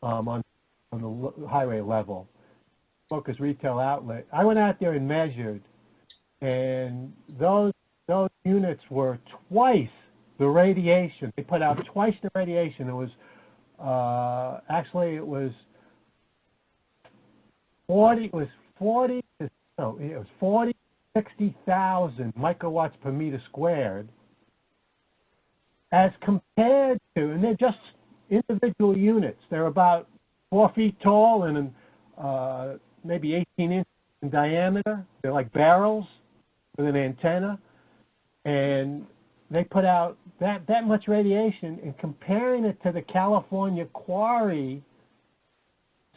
on the highway level. Smoker's retail outlet. I went out there and measured, and those units were twice the radiation. They put out twice the radiation. It was actually it was 60,000 microwatts per meter squared, as compared to, and they're just individual units. They're about 4 feet tall and maybe 18 inches in diameter. They're like barrels with an antenna, and they put out that much radiation. And comparing it to the California Quarry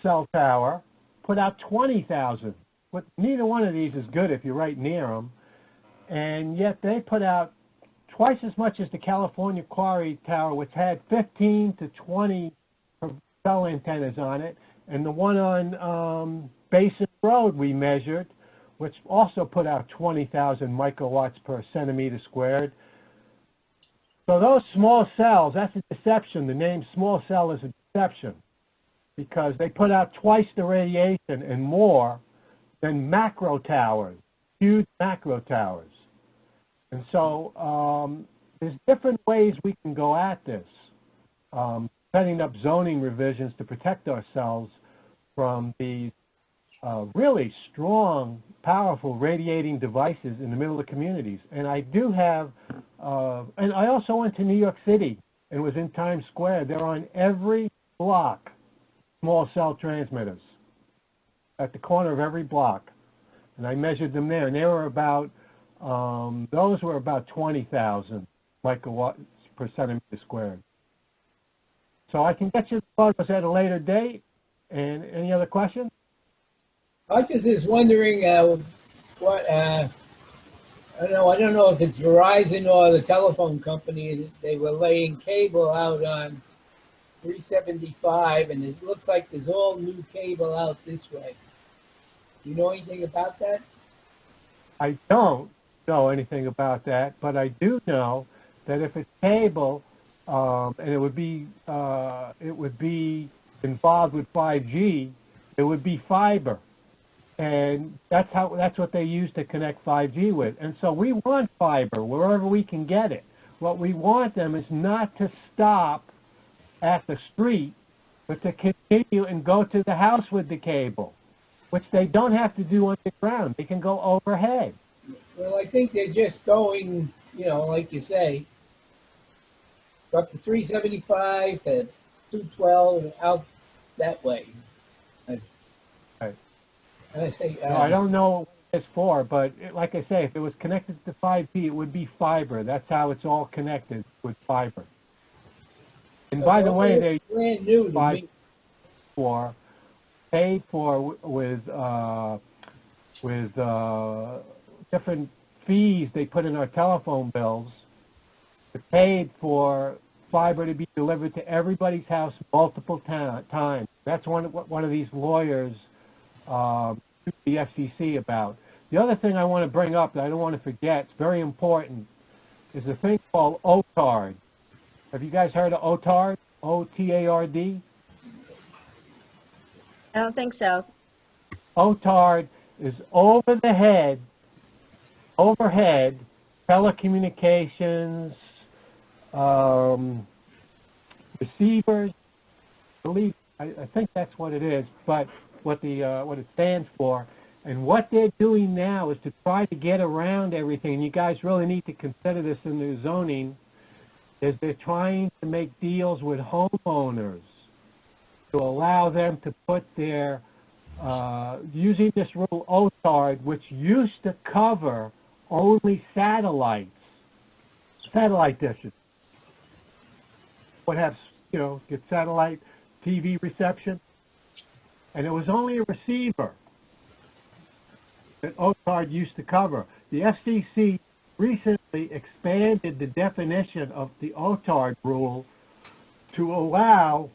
cell tower, put out 20,000. But neither one of these is good if you're right near them, and yet they put out twice as much as the California Quarry tower, which had 15 to 20 cell antennas on it, and the one on Basin Road we measured, which also put out 20,000 microwatts per centimeter squared. So those small cells, that's a deception. The name small cell is a deception, because they put out twice the radiation and more than macro towers, huge macro towers. And so there's different ways we can go at this, setting up zoning revisions to protect ourselves from these really strong, powerful radiating devices in the middle of the communities. And I do have, and I also went to New York City and was in Times Square. They're on every block, small cell transmitters, at the corner of every block. And I measured them there, and they were about, those were about 20,000 microwatts per centimeter squared. So I can get you the photos at a later date. And any other questions? I just was wondering what I don't know if it's Verizon or the telephone company. They were laying cable out on 375, and it looks like there's all new cable out this way. You know anything about that? I don't know anything about that, but I do know that if it's cable, and it would be involved with 5G, it would be fiber, and that's what they use to connect 5G with. And so we want fiber wherever we can get it. What we want them is not to stop at the street, but to continue and go to the house with the cable, which they don't have to do underground. They can go overhead. Well, I think they're just going, like you say, up to 375 to 212 out that way. Right. And I say, No, I don't know what it's for, but like I say, if it was connected to 5G, it would be fiber. That's how it's all connected, with fiber. And by the way, they brand new to me. paid for with different fees they put in our telephone bills. They paid for fiber to be delivered to everybody's house multiple times. That's one of these lawyers to the FCC about. The other thing I want to bring up that I don't want to forget, it's very important, is a thing called OTARD. Have you guys heard of OTARD? OTARD? I don't think so. OTARD is overhead telecommunications receivers. I think that's what it is, but what it stands for. And what they're doing now is to try to get around everything. You guys really need to consider this in the zoning. Is they're trying to make deals with homeowners to allow them to put their using this rule OTARD, which used to cover only satellite dishes, would have, get satellite TV reception, and it was only a receiver that OTARD used to cover. The FCC recently expanded the definition of the OTARD rule to allow,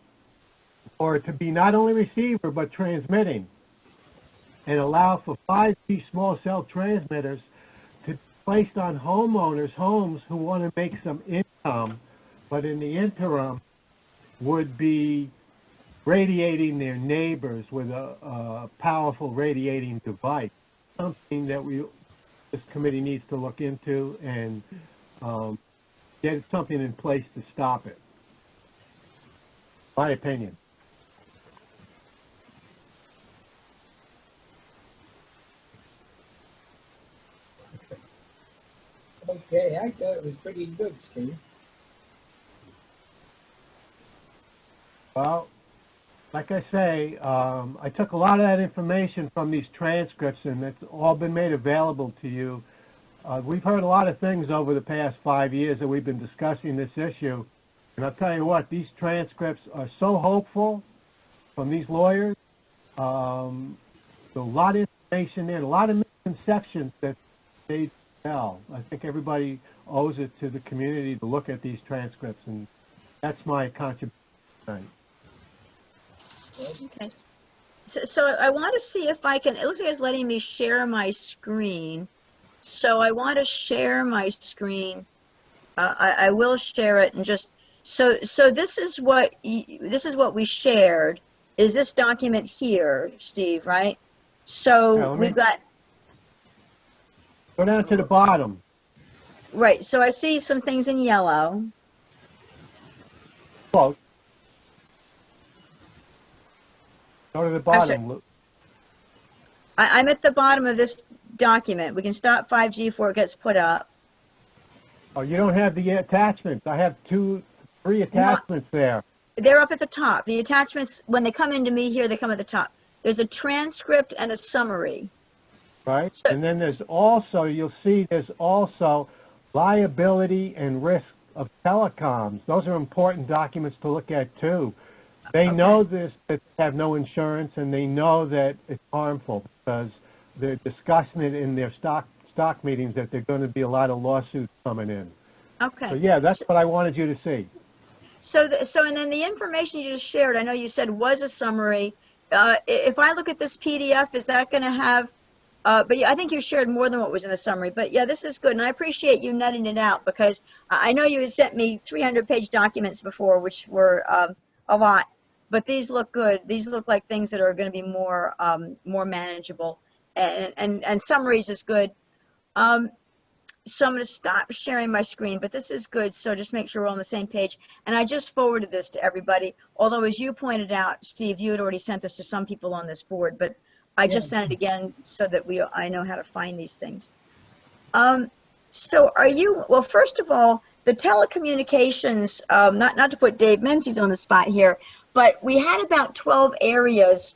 or to be not only receiver but transmitting, and allow for 5G small cell transmitters to be placed on homeowners' homes who want to make some income, but in the interim would be radiating their neighbors with a powerful radiating device. Something that this committee needs to look into and get something in place to stop it. My opinion. Okay, I thought it was pretty good, Steve. Well, like I say, I took a lot of that information from these transcripts, and it's all been made available to you. We've heard a lot of things over the past 5 years that we've been discussing this issue, and I'll tell you what, these transcripts are so hopeful from these lawyers. There's a lot of information there, a lot of misconceptions that they tell. I think everybody owes it to the community to look at these transcripts, and that's my contribution tonight. Okay. So I want to see if I can, it looks like it's letting me share my screen. So I want to share my screen. I will share it and just, so this is what we shared, is this document here, Steve, right? So we've got. Go down to the bottom. Right, so I see some things in yellow. Close. Go to the bottom. I'm at the bottom of this document. We can stop 5G before it gets put up. Oh, you don't have the attachments. I have 3 attachments there. They're up at the top. The attachments, when they come into me here, they come at the top. There's a transcript and a summary. Right? So, and then there's also, you'll see there's also liability and risk of telecoms. Those are important documents to look at too. They know this, that they have no insurance, and they know that it's harmful because they're discussing it in their stock meetings that there's going to be a lot of lawsuits coming in. Okay. So yeah, that's what I wanted you to see. So and then the information you just shared, I know you said was a summary, if I look at this PDF, is that going to have, but yeah, I think you shared more than what was in the summary, but yeah, this is good. And I appreciate you netting it out because I know you had sent me 300-page documents before, which were a lot, but these look good. These look like things that are going to be more, more manageable, and summaries is good. So I'm going to stop sharing my screen, but this is good. So just make sure we're on the same page. And I just forwarded this to everybody. Although, as you pointed out, Steve, you had already sent this to some people on this board, but I just sent it again so that I know how to find these things. So are you, well, first of all, the telecommunications, not to put Dave Menzies on the spot here, but we had about 12 areas.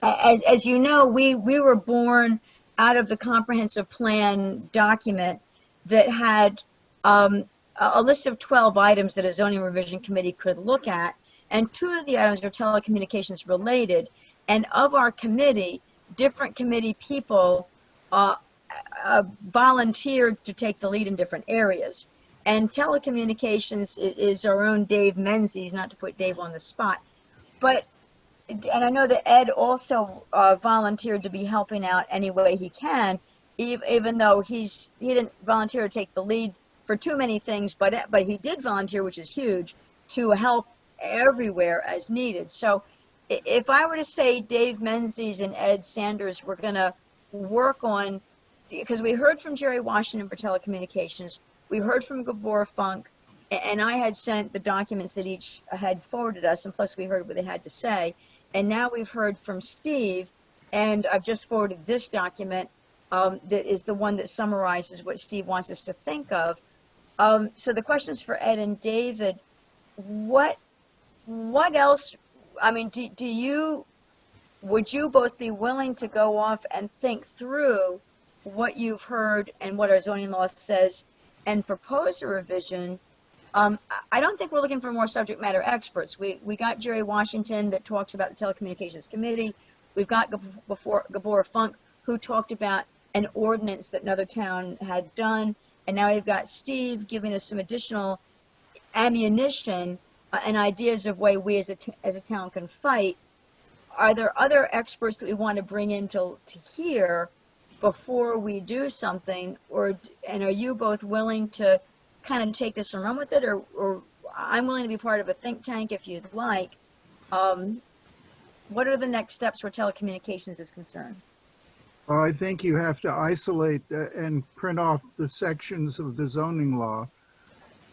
As you know, we were born out of the comprehensive plan document that had a list of 12 items that a zoning revision committee could look at, and 2 of the items are telecommunications related. And of our committee, different committee people volunteered to take the lead in different areas. And telecommunications is our own Dave Menzies, not to put Dave on the spot, but and I know that Ed also volunteered to be helping out any way he can, even though he didn't volunteer to take the lead for too many things, but he did volunteer, which is huge, to help everywhere as needed. So if I were to say Dave Menzies and Ed Sanders were going to work on, because we heard from Jerry Washington for telecommunications, we heard from Gabor Funk, and I had sent the documents that each had forwarded us, and plus we heard what they had to say. And now we've heard from Steve, and I've just forwarded this document that is the one that summarizes what Steve wants us to think of. So the questions for Ed and David, what else, I mean, would you both be willing to go off and think through what you've heard and what our zoning law says and propose a revision? I don't think we're looking for more subject matter experts. We got Jerry Washington that talks about the Telecommunications Committee. We've got Gabor Funk, who talked about an ordinance that another town had done. And now we've got Steve giving us some additional ammunition and ideas of way we as a town can fight. Are there other experts that we want to bring in to hear before we do something? And are you both willing to kind of take this and run with it, or I'm willing to be part of a think tank if you'd like? What are the next steps where telecommunications is concerned? Well, I think you have to isolate and print off the sections of the zoning law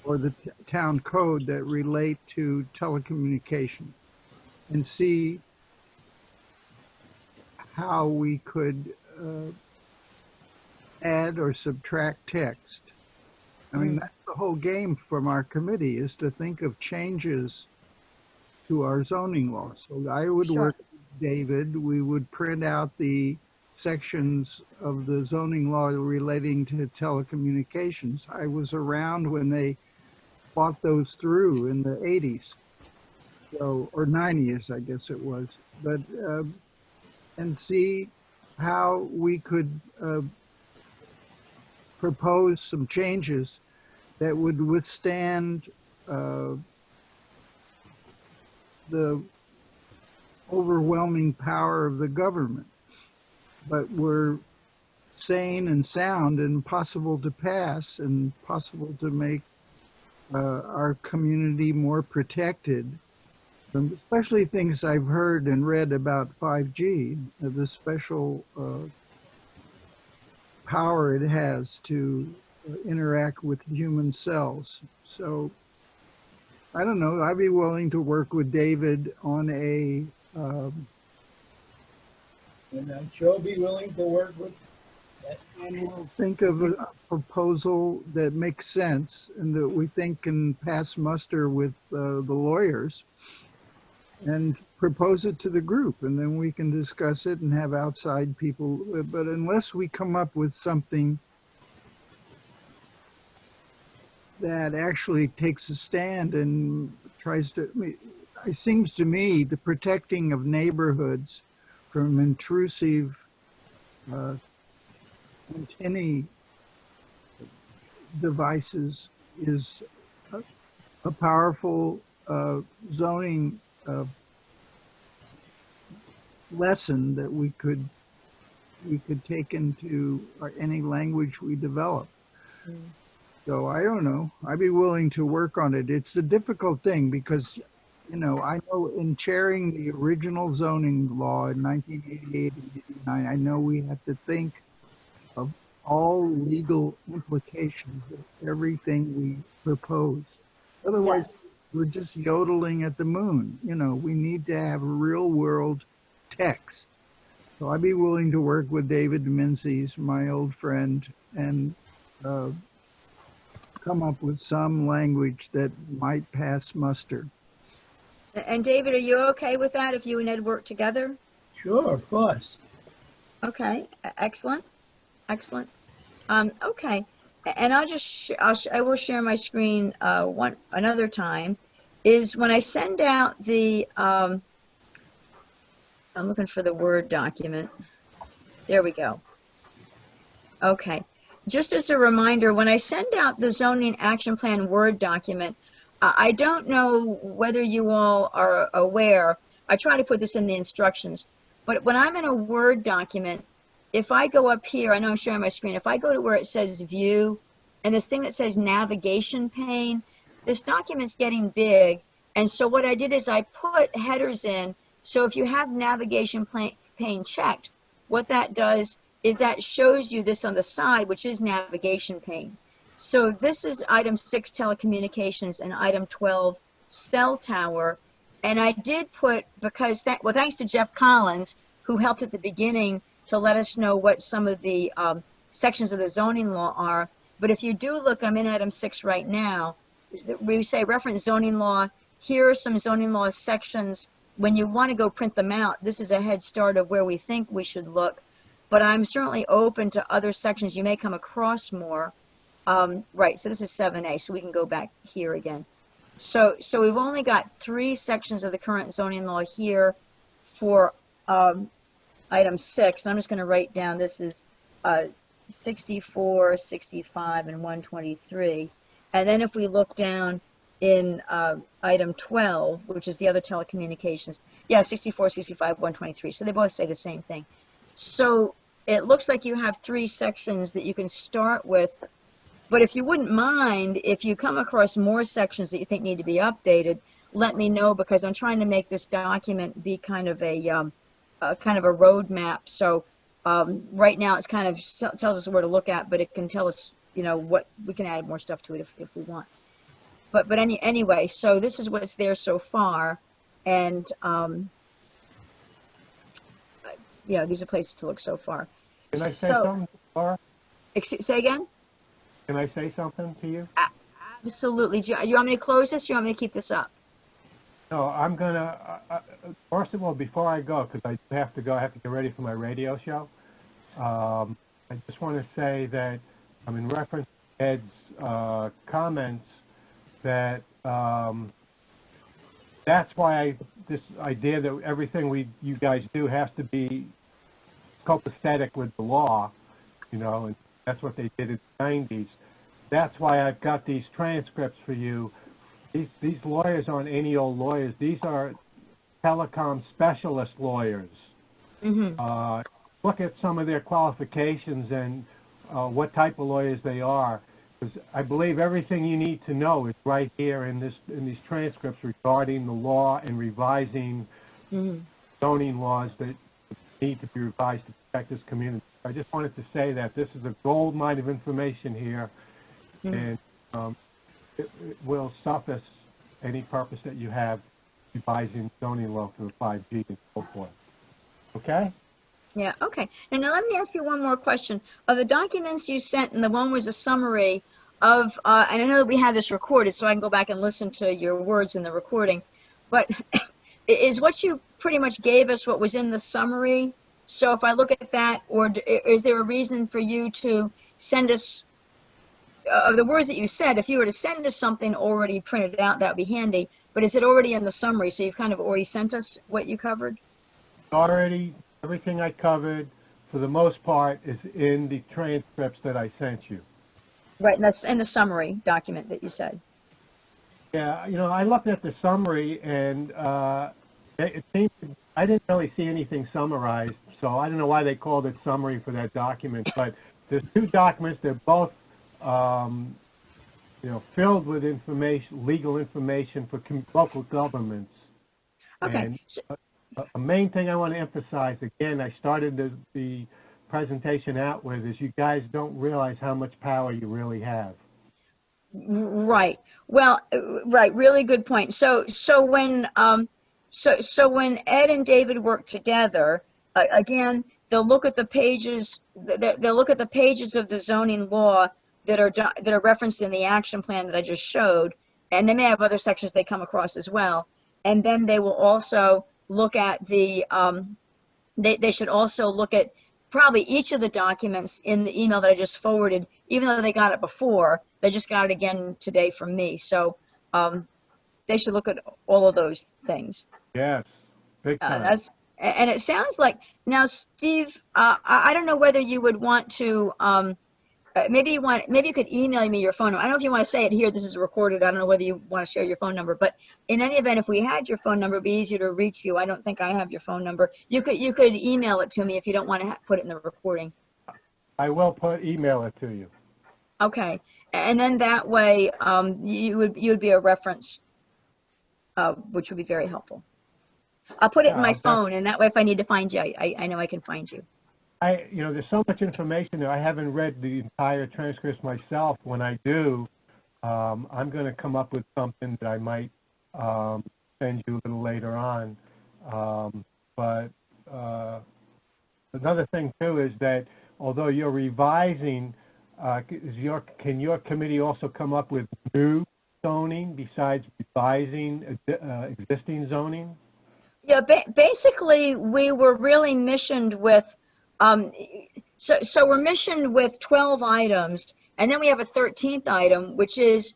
or the town code that relate to telecommunication and see how we could add or subtract text. I mean, that's the whole game from our committee, is to think of changes to our zoning law. So I would work with David. We would print out the sections of the zoning law relating to telecommunications. I was around when they fought those through in the 80s, so, or 90s, I guess it was. But and see how we could propose some changes that would withstand the overwhelming power of the government, but were sane and sound and possible to pass and possible to make our community more protected from especially things I've heard and read about 5G, the special power it has to interact with human cells. So I don't know, I'd be willing to work with David on a And I'm sure be willing to work with and we'll think of a proposal that makes sense and that we think can pass muster with the lawyers, and propose it to the group, and then we can discuss it and have outside people. But unless we come up with something that actually takes a stand and tries to, it seems to me the protecting of neighborhoods from intrusive antennae devices is a powerful zoning lesson that we could take into any language we develop. So I don't know. I'd be willing to work on it. It's a difficult thing because, I know in chairing the original zoning law in 1988 and 89, I know we had to think of all legal implications of everything we propose. Otherwise, we're just yodeling at the moon. We need to have real world text. So I'd be willing to work with David Menzies, my old friend, and come up with some language that might pass muster. And David, are you okay with that if you and Ed work together? Sure, of course. Okay, excellent, excellent. Okay, and I will share my screen another time. Is when I send out the I'm looking for the Word document. There we go. Okay, just as a reminder, when I send out the zoning action plan Word document, I don't know whether you all are aware. I try to put this in the instructions, but when I'm in a Word document, if I go up here, I know I'm sharing my screen, if I go to where it says view and this thing that says navigation pane, this document's getting big. And so what I did is I put headers in. So if you have navigation pane checked, what that does is that shows you this on the side, which is navigation pane. So this is item 6, telecommunications, and item 12, cell tower. And I did put, because thanks to Jeff Collins, who helped at the beginning to let us know what some of the sections of the zoning law are. But if you do look, I'm in item 6 right now. We say reference zoning law. Here are some zoning law sections. When you want to go print them out, this is a head start of where we think we should look. But I'm certainly open to other sections. You may come across more. Right, so this is 7A, so we can go back here again. So we've only got 3 sections of the current zoning law here for item 6. And I'm just going to write down, this is 64, 65, and 123. And then if we look down in item 12, which is the other telecommunications, 64, 65, 123. So they both say the same thing. So it looks like you have 3 sections that you can start with. But if you wouldn't mind, if you come across more sections that you think need to be updated, let me know, because I'm trying to make this document be kind of a roadmap. So right now it's kind of tells us where to look at, but it can tell us, what we can add more stuff to it if we want. But anyway, so this is what's there so far, and these are places to look so far. Can I say something, Laura? Say again? Can I say something to you? Absolutely. Do you want me to close this? Or do you want me to keep this up? No, I'm gonna. First of all, before I go, because I have to go, I have to get ready for my radio show. I just want to say that in reference to Ed's comments, that that's why this idea that everything you guys do has to be copacetic with the law, and that's what they did in the 90s. That's why I've got these transcripts for you. These lawyers aren't any old lawyers. These are telecom specialist lawyers. Mm-hmm. Look at some of their qualifications and what type of lawyers they are. Because I believe everything you need to know is right here in these transcripts regarding the law and revising zoning laws that need to be revised to protect this community. I just wanted to say that this is a gold mine of information here, and it will suffice any purpose that you have revising zoning law for the 5G and so forth. Okay? Yeah, okay. And now let me ask you one more question. Of the documents you sent, and the one was a summary of, and I know that we have this recorded, so I can go back and listen to your words in the recording, but is what you pretty much gave us what was in the summary? So if I look at that, or is there a reason for you to send us, of the words that you said, if you were to send us something already printed out, that would be handy, but is it already in the summary? So you've kind of already sent us what you covered? Already, everything I covered, for the most part, is in the transcripts that I sent you. Right, and that's in the summary document that you said. Yeah, I looked at the summary, and it seems, I didn't really see anything summarized, so I don't know why they called it summary for that document, but there's two documents. They're both, filled with information, legal information for local governments. Okay. And a main thing I want to emphasize, again, I started the presentation out with, is you guys don't realize how much power you really have. Right. Well, right. Really good point. So when when Ed and David work together, again, they'll look at the pages. They'll look at the pages of the zoning law that are referenced in the action plan that I just showed, and they may have other sections they come across as well. And then they will also look at the. They should also look at probably each of the documents in the email that I just forwarded, even though they got it before, they just got it again today from me. So they should look at all of those things. Yes, big time. And it sounds like, now, Steve, I don't know whether you would want to, maybe you could email me your phone number. I don't know if you want to say it here, this is recorded. I don't know whether you want to share your phone number, but in any event, if we had your phone number, it'd be easier to reach you. I don't think I have your phone number. You could email it to me if you don't want to put it in the recording. I will email it to you. Okay. And then that way, you would be a reference, which would be very helpful. I'll put it in my phone, and that way if I need to find you, I know I can find you. There's so much information there. I haven't read the entire transcripts myself. When I do, I'm going to come up with something that I might send you a little later on. But another thing too is that although you're revising, can your committee also come up with new zoning besides revising existing zoning? Yeah, basically we were really missioned with. So we're missioned with 12 items, and then we have a 13th item, which is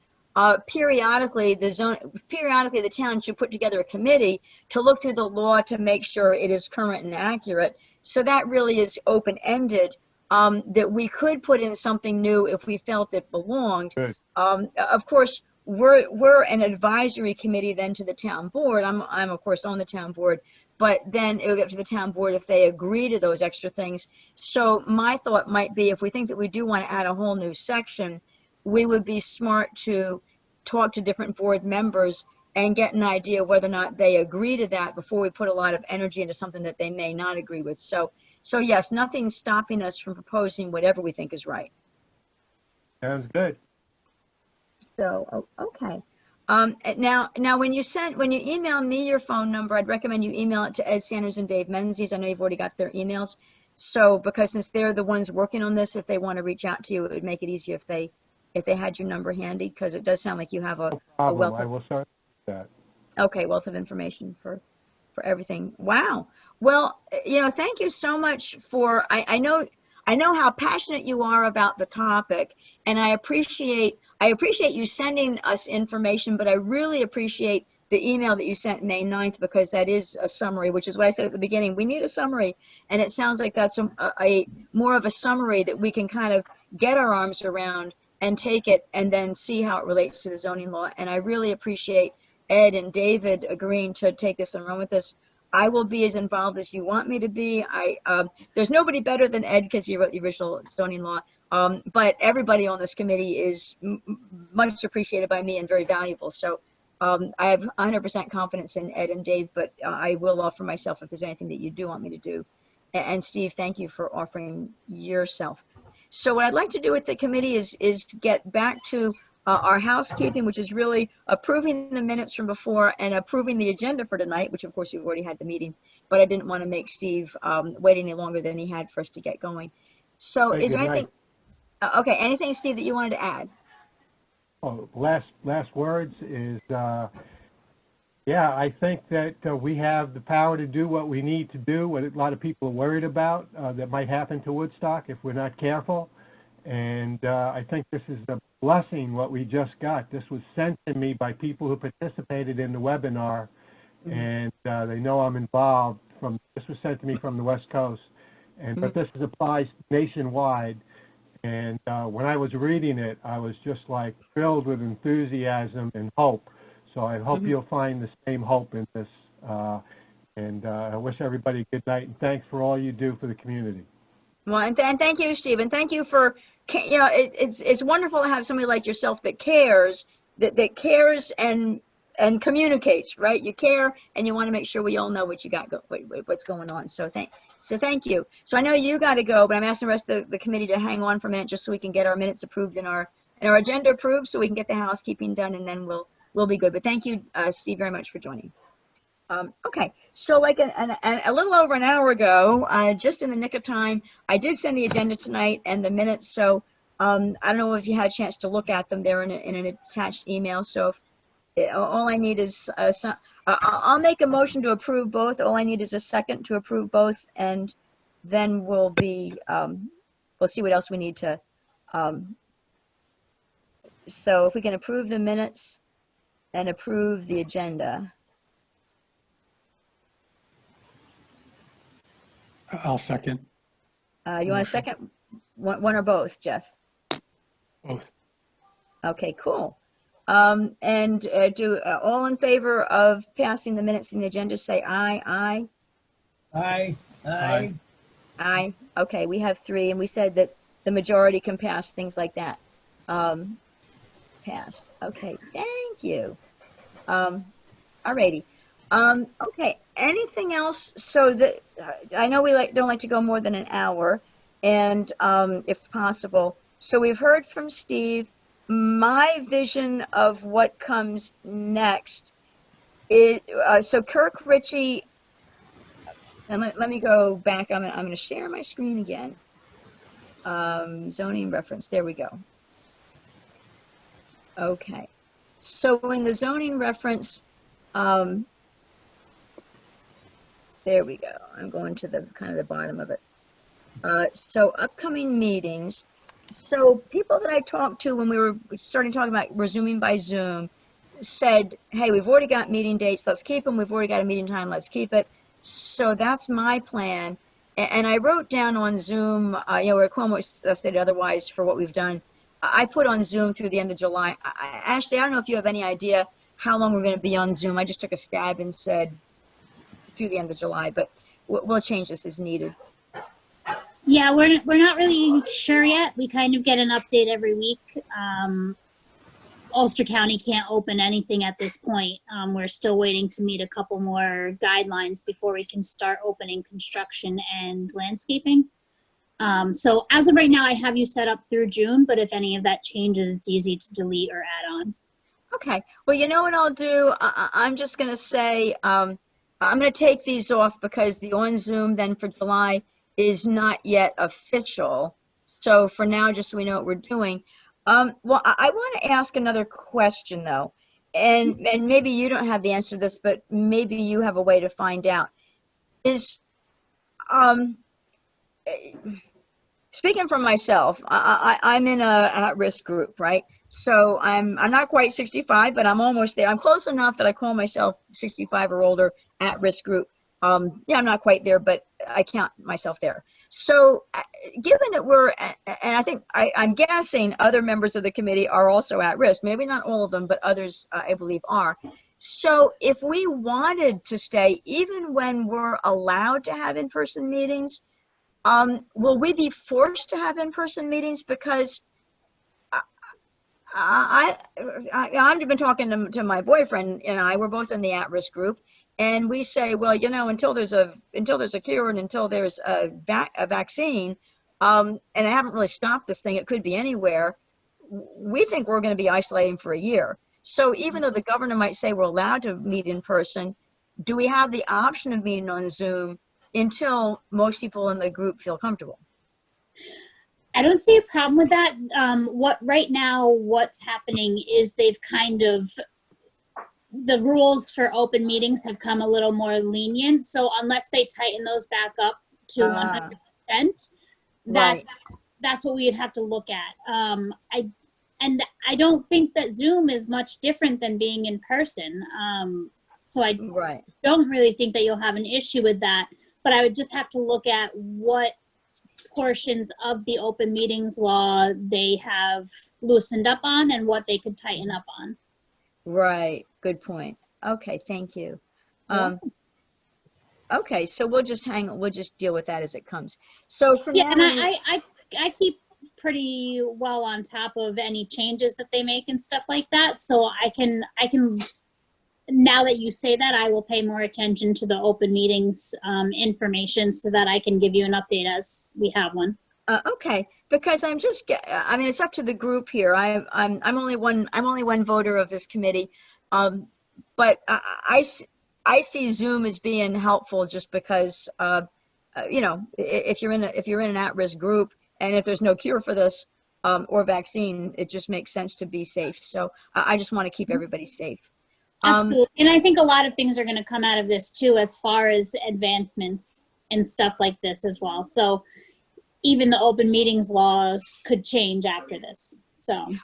periodically the town should put together a committee to look through the law to make sure it is current and accurate. So that really is open-ended, that we could put in something new if we felt it belonged. Of course, we're an advisory committee then to the town board. I'm of course on the town board. But then it'll get up to the town board if they agree to those extra things. So my thought might be, if we think that we do want to add a whole new section, we would be smart to talk to different board members and get an idea whether or not they agree to that before we put a lot of energy into something that they may not agree with. So yes, nothing's stopping us from proposing whatever we think is right. Sounds good. So, okay. Now, when you email me your phone number, I'd recommend you email it to Ed Sanders and Dave Menzies. I know you've already got their emails. So, because since they're the ones working on this, if they want to reach out to you, it would make it easier if they had your number handy, because it does sound like you have a wealth of, I will start that. Okay, wealth of information for everything. Wow. Well, thank you so much for. I know how passionate you are about the topic, and I appreciate you sending us information, but I really appreciate the email that you sent May 9th, because that is a summary, which is what I said at the beginning. We need a summary, and it sounds like that's a more of a summary that we can kind of get our arms around and take it and then see how it relates to the zoning law. And I really appreciate Ed and David agreeing to take this and run with this. I will be as involved as you want me to be. There's nobody better than Ed, because he wrote the original zoning law. But everybody on this committee is much appreciated by me and very valuable. So I have 100% confidence in Ed and Dave, but I will offer myself if there's anything that you do want me to do. And Steve, thank you for offering yourself. So what I'd like to do with the committee is get back to our housekeeping, which is really approving the minutes from before and approving the agenda for tonight, which of course you've already had the meeting, but I didn't want to make Steve wait any longer than he had for us to get going. So is there anything? Okay, anything, Steve, that you wanted to add? Oh, last words is, yeah, I think that we have the power to do what we need to do, what a lot of people are worried about that might happen to Woodstock if we're not careful. And I think this is a blessing, what we just got. This was sent to me by people who participated in the webinar, and they know I'm involved. This was sent to me from the West Coast, but this applies nationwide. And when I was reading it, I was just like filled with enthusiasm and hope. So I hope you'll find the same hope in this. And I wish everybody a good night, and thanks for all you do for the community. Well, and thank you, Steve, and thank you for, it's wonderful to have somebody like yourself that cares, that cares and communicates, right? You care, and you want to make sure we all know what you got, what's going on. So thank you. So I know you got to go, but I'm asking the rest of the committee to hang on for a minute just so we can get our minutes approved and our agenda approved, so we can get the housekeeping done, and then we'll be good. But thank you, Steve, very much for joining. Okay, so like a little over an hour ago, just in the nick of time, I did send the agenda tonight and the minutes. So I don't know if you had a chance to look at them. They're in an attached email. So all I need is I'll make a motion to approve both. All I need is a second to approve both, and then we'll see what else we need to. So if we can approve the minutes and approve the agenda. I'll second. You want a second? One or both, Jeff? Both. Okay, cool. And do all in favor of passing the minutes and the agenda say aye, aye? Aye, aye. Aye. Okay, we have 3, and we said that the majority can pass things like that. Passed. Okay, thank you. Alrighty. Okay, anything else? So that I know we don't like to go more than an hour, and if possible. So we've heard from Steve. My vision of what comes next is so Kirk Ritchie. And let me go back. I'm going to share my screen again. Zoning reference. There we go. Okay. So in the zoning reference. There we go. I'm going to the kind of the bottom of it. So upcoming meetings. So people that I talked to when we were starting talking about resuming by Zoom said, hey, we've already got meeting dates. Let's keep them. We've already got a meeting time. Let's keep it. So that's my plan. And I wrote down on Zoom, where Cuomo stated otherwise for what we've done. I put on Zoom through the end of July. Ashley, I don't know if you have any idea how long we're going to be on Zoom. I just took a stab and said through the end of July, but we'll change this as needed. Yeah, we're not really sure yet. We kind of get an update every week. Ulster County can't open anything at this point. We're still waiting to meet a couple more guidelines before we can start opening construction and landscaping. So as of right now, I have you set up through June, but if any of that changes, it's easy to delete or add on. Okay. Well, you know what I'll do? I'm just going to say, I'm going to take these off because the on Zoom then for July is not yet official. So for now, just so we know what we're doing. Well, I want to ask another question though, and maybe you don't have the answer to this, but maybe you have a way to find out. Is speaking for myself, I'm in a at-risk group, right? So I'm not quite 65, but I'm almost there. I'm close enough that I call myself 65 or older at-risk group. Yeah, I'm not quite there, but I count myself there. So given that we're, and I think I'm guessing other members of the committee are also at risk, maybe not all of them, but others I believe are. So if we wanted to stay, even when we're allowed to have in-person meetings, will we be forced to have in-person meetings? Because I've been talking to my boyfriend and I, we're both in the at-risk group, and we say, well, you know, until there's a cure and until there's a vaccine, and they haven't really stopped this thing, it could be anywhere. We think we're going to be isolating for a year. So even though the governor might say we're allowed to meet in person, do we have the option of meeting on Zoom until most people in the group feel comfortable? I don't see a problem with that. What's happening is they've kind of, the rules for open meetings have come a little more lenient. So unless they tighten those back up to 100%, that's what we'd have to look at. I don't think that Zoom is much different than being in person. So I don't really think that you'll have an issue with that. But I would just have to look at what portions of the open meetings law they have loosened up on and what they could tighten up on. Right. Good point. Okay. Thank you. Okay, so we'll just deal with that as it comes. So for Yeah, now, and I keep pretty well on top of any changes that they make and stuff like that. So I can now that you say that, I will pay more attention to the open meetings information so that I can give you an update as we have one. okay, because I mean, it's up to the group here. I'm only one voter of this committee, but I see Zoom as being helpful just because you know, if you're in an at-risk group and if there's no cure for this or vaccine, it just makes sense to be safe. So I just want to keep everybody safe. Absolutely. And I think a lot of things are going to come out of this too, as far as advancements and stuff like this as well. So even the open meetings laws could change after this. So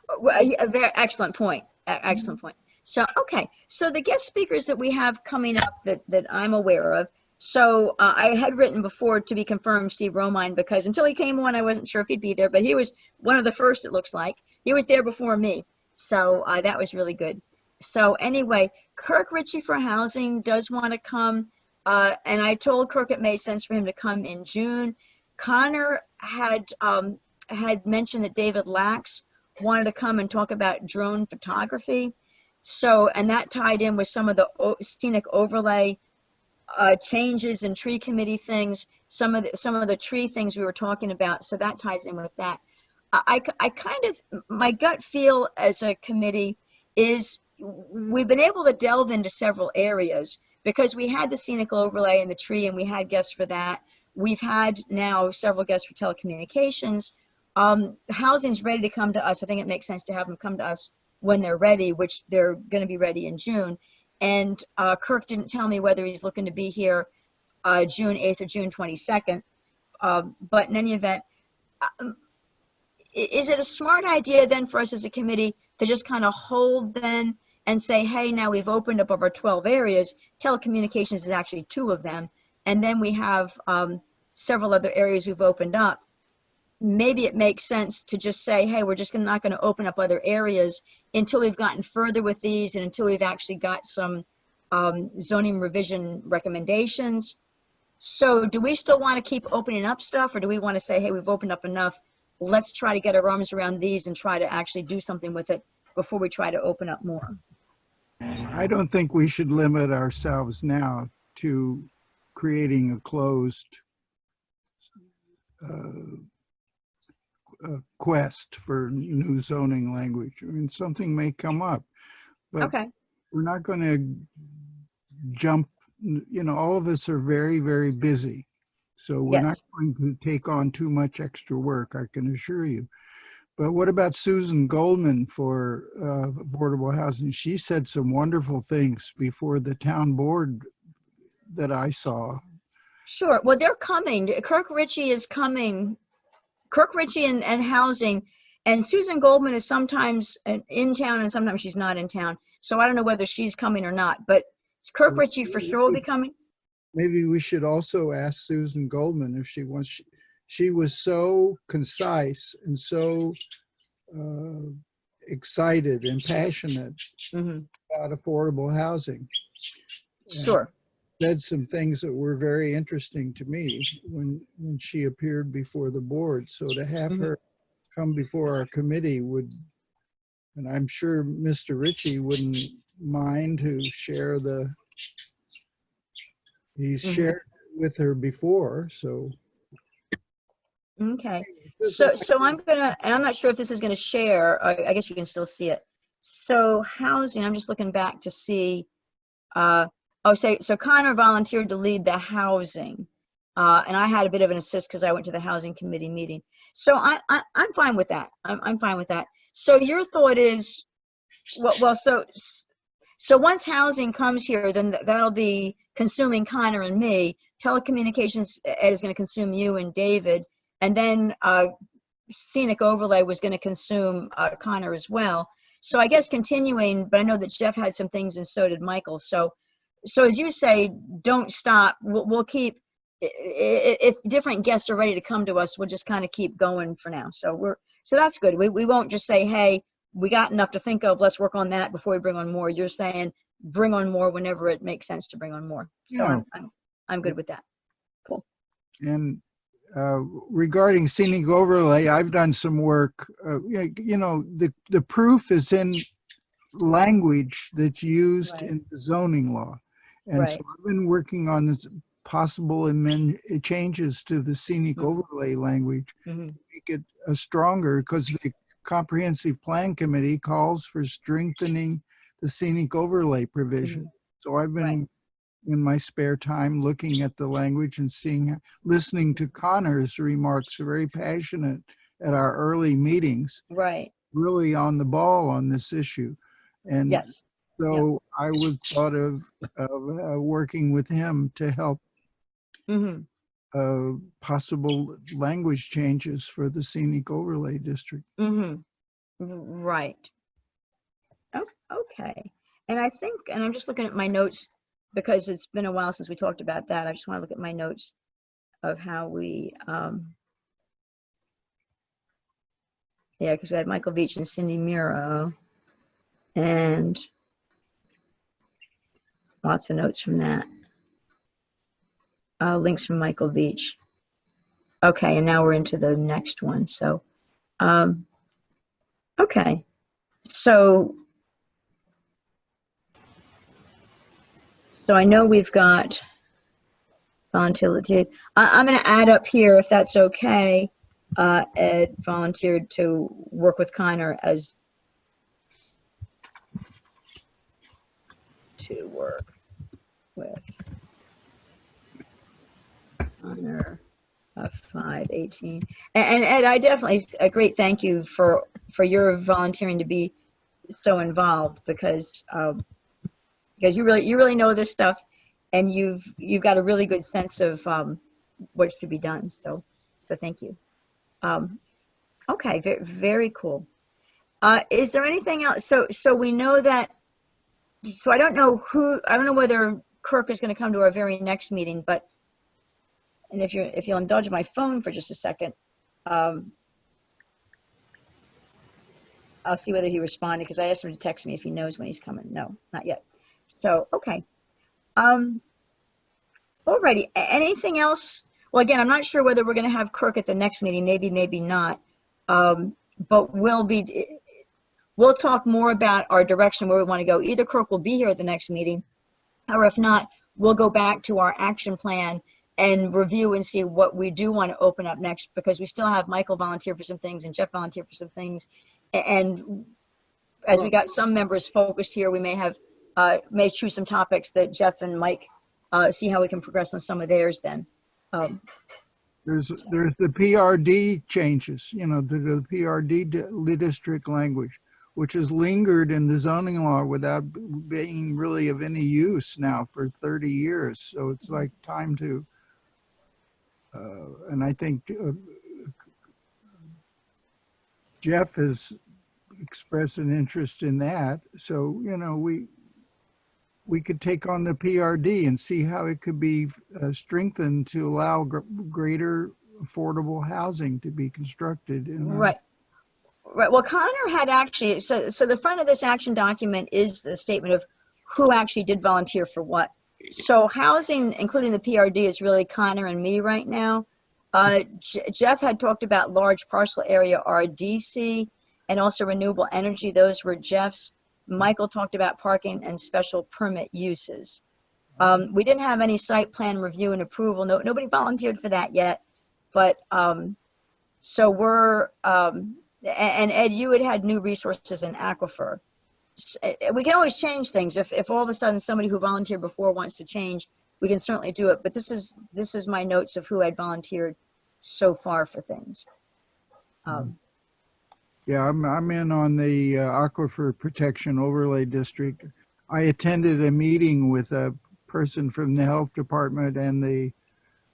a very excellent point. Excellent point. So, okay. So the guest speakers that we have coming up that I'm aware of. So I had written before to be confirmed Steve Romine, because until he came on, I wasn't sure if he'd be there, but he was one of the first, it looks like. He was there before me. So that was really good. So anyway, Kirk Ritchie for Housing does want to come. And I told Kirk it made sense for him to come in June. Connor had mentioned that David Lax wanted to come and talk about drone photography. So, and that tied in with some of the scenic overlay changes and tree committee things, some of the tree things we were talking about. So that ties in with that. I kind of, my gut feel as a committee is we've been able to delve into several areas because we had the scenic overlay and the tree, and we had guests for that. We've had now several guests for telecommunications. Housing's ready to come to us. I think it makes sense to have them come to us when they're ready, which they're going to be ready in June. And Kirk didn't tell me whether he's looking to be here June 8th or June 22nd. But in any event, is it a smart idea then for us as a committee to just kind of hold then and say, hey, now we've opened up of our 12 areas, telecommunications is actually 2 of them, and then we have several other areas we've opened up. Maybe it makes sense to just say, hey, we're just not going to open up other areas until we've gotten further with these and until we've actually got some zoning revision recommendations. So do we still want to keep opening up stuff, or do we want to say, hey, we've opened up enough, let's try to get our arms around these and try to actually do something with it before we try to open up more? I don't think we should limit ourselves now to creating a closed quest for new zoning language. I mean, something may come up, but Okay. we're not going to jump. You know, all of us are very, very busy. So we're not going to take on too much extra work, I can assure you. But what about Susan Goldman for affordable housing? She said some wonderful things before the town board that I saw. Sure. Well, they're coming. Kirk Ritchie is coming. Kirk Ritchie and housing, and Susan Goldman is sometimes in town and sometimes she's not in town. So I don't know whether she's coming or not, but Kirk Ritchie for sure will be coming. Maybe we should also ask Susan Goldman if she wants. She was so concise and so excited and passionate about affordable housing. Sure. Said some things that were very interesting to me when she appeared before the board. So to have her come before our committee would, and I'm sure Mr. Ritchie wouldn't mind to share he's shared with her before, so. Okay. So I'm gonna, and I'm not sure if this is gonna share, I guess you can still see it. So housing, I'm just looking back to see, so Connor volunteered to lead the housing. And I had a bit of an assist because I went to the housing committee meeting. So I'm fine with that. I'm fine with that. So your thought is, so once housing comes here, then that'll be consuming Connor and me. Telecommunications, Ed, is going to consume you and David. And then scenic overlay was going to consume Connor as well. So I guess continuing, but I know that Jeff had some things and so did Michael. So as you say, don't stop. We'll keep, if different guests are ready to come to us, we'll just kind of keep going for now. So that's good. We won't just say, hey, we got enough to think of, let's work on that before we bring on more. You're saying bring on more whenever it makes sense to bring on more. So yeah. I'm good with that. And regarding scenic overlay, I've done some work. You know, the proof is in language that's used Right. in the zoning law. And so Right. I've been working on this possible changes to the scenic Mhm. overlay language, Mhm. make it stronger, because the Comprehensive Plan Committee calls for strengthening the scenic overlay provision. So I've been in my spare time looking at the language and listening to Connor's remarks, very passionate at our early meetings, Right. really on the ball on this issue. And Yes. so I would thought of working with him to help Mhm. possible language changes for the scenic overlay district. Mhm. Right. Okay. And I think, and I'm just looking at my notes because it's been a while since we talked about that. I just want to look at my notes of how we, yeah, because we had Michael Beach and Cindy Miro, and lots of notes from that. Links from Michael Beach. Okay, and now we're into the next one. So, okay. So I know we've got volunteer. I'm going to add up here, if that's okay. Ed volunteered to work with Connor as to work with Connor 518. And Ed, I definitely a great thank you for your volunteering to be so involved, because you really know this stuff, and you've got a really good sense of what should be done. So thank you. Okay, very cool. Is there anything else? So we know that. So I don't know whether Kirk is going to come to our very next meeting, but and if you'll indulge my phone for just a second, I'll see whether he responded, because I asked him to text me if he knows when he's coming. No, not yet. So okay. Alrighty. Anything else? Well, again, I'm not sure whether we're going to have Kirk at the next meeting. Maybe not. But we'll talk more about our direction, where we want to go. Either Kirk will be here at the next meeting, or if not, we'll go back to our action plan and review and see what we do want to open up next, because we still have Michael volunteer for some things and Jeff volunteer for some things. And as we got some members focused here, we may choose some topics that Jeff and Mike see how we can progress on some of theirs then. There's the PRD changes, you know, the PRD district language, which has lingered in the zoning law without being really of any use now for 30 years. So it's like time to, and I think Jeff has expressed an interest in that. So, you know, we could take on the PRD and see how it could be strengthened to allow greater affordable housing to be constructed. Right. Well, Connor had actually, so the front of this action document is the statement of who actually did volunteer for what. So housing, including the PRD, is really Connor and me right now. Jeff had talked about large parcel area RDC and also renewable energy. Those were Jeff's. Michael talked about parking and special permit uses. We didn't have any site plan review and approval. Nobody volunteered for that yet. But so we're, and Ed, you had new resources in aquifer. We can always change things. If all of a sudden somebody who volunteered before wants to change, we can certainly do it. But this is my notes of who had volunteered so far for things. Yeah, I'm in on the Aquifer Protection Overlay District. I attended a meeting with a person from the health department and the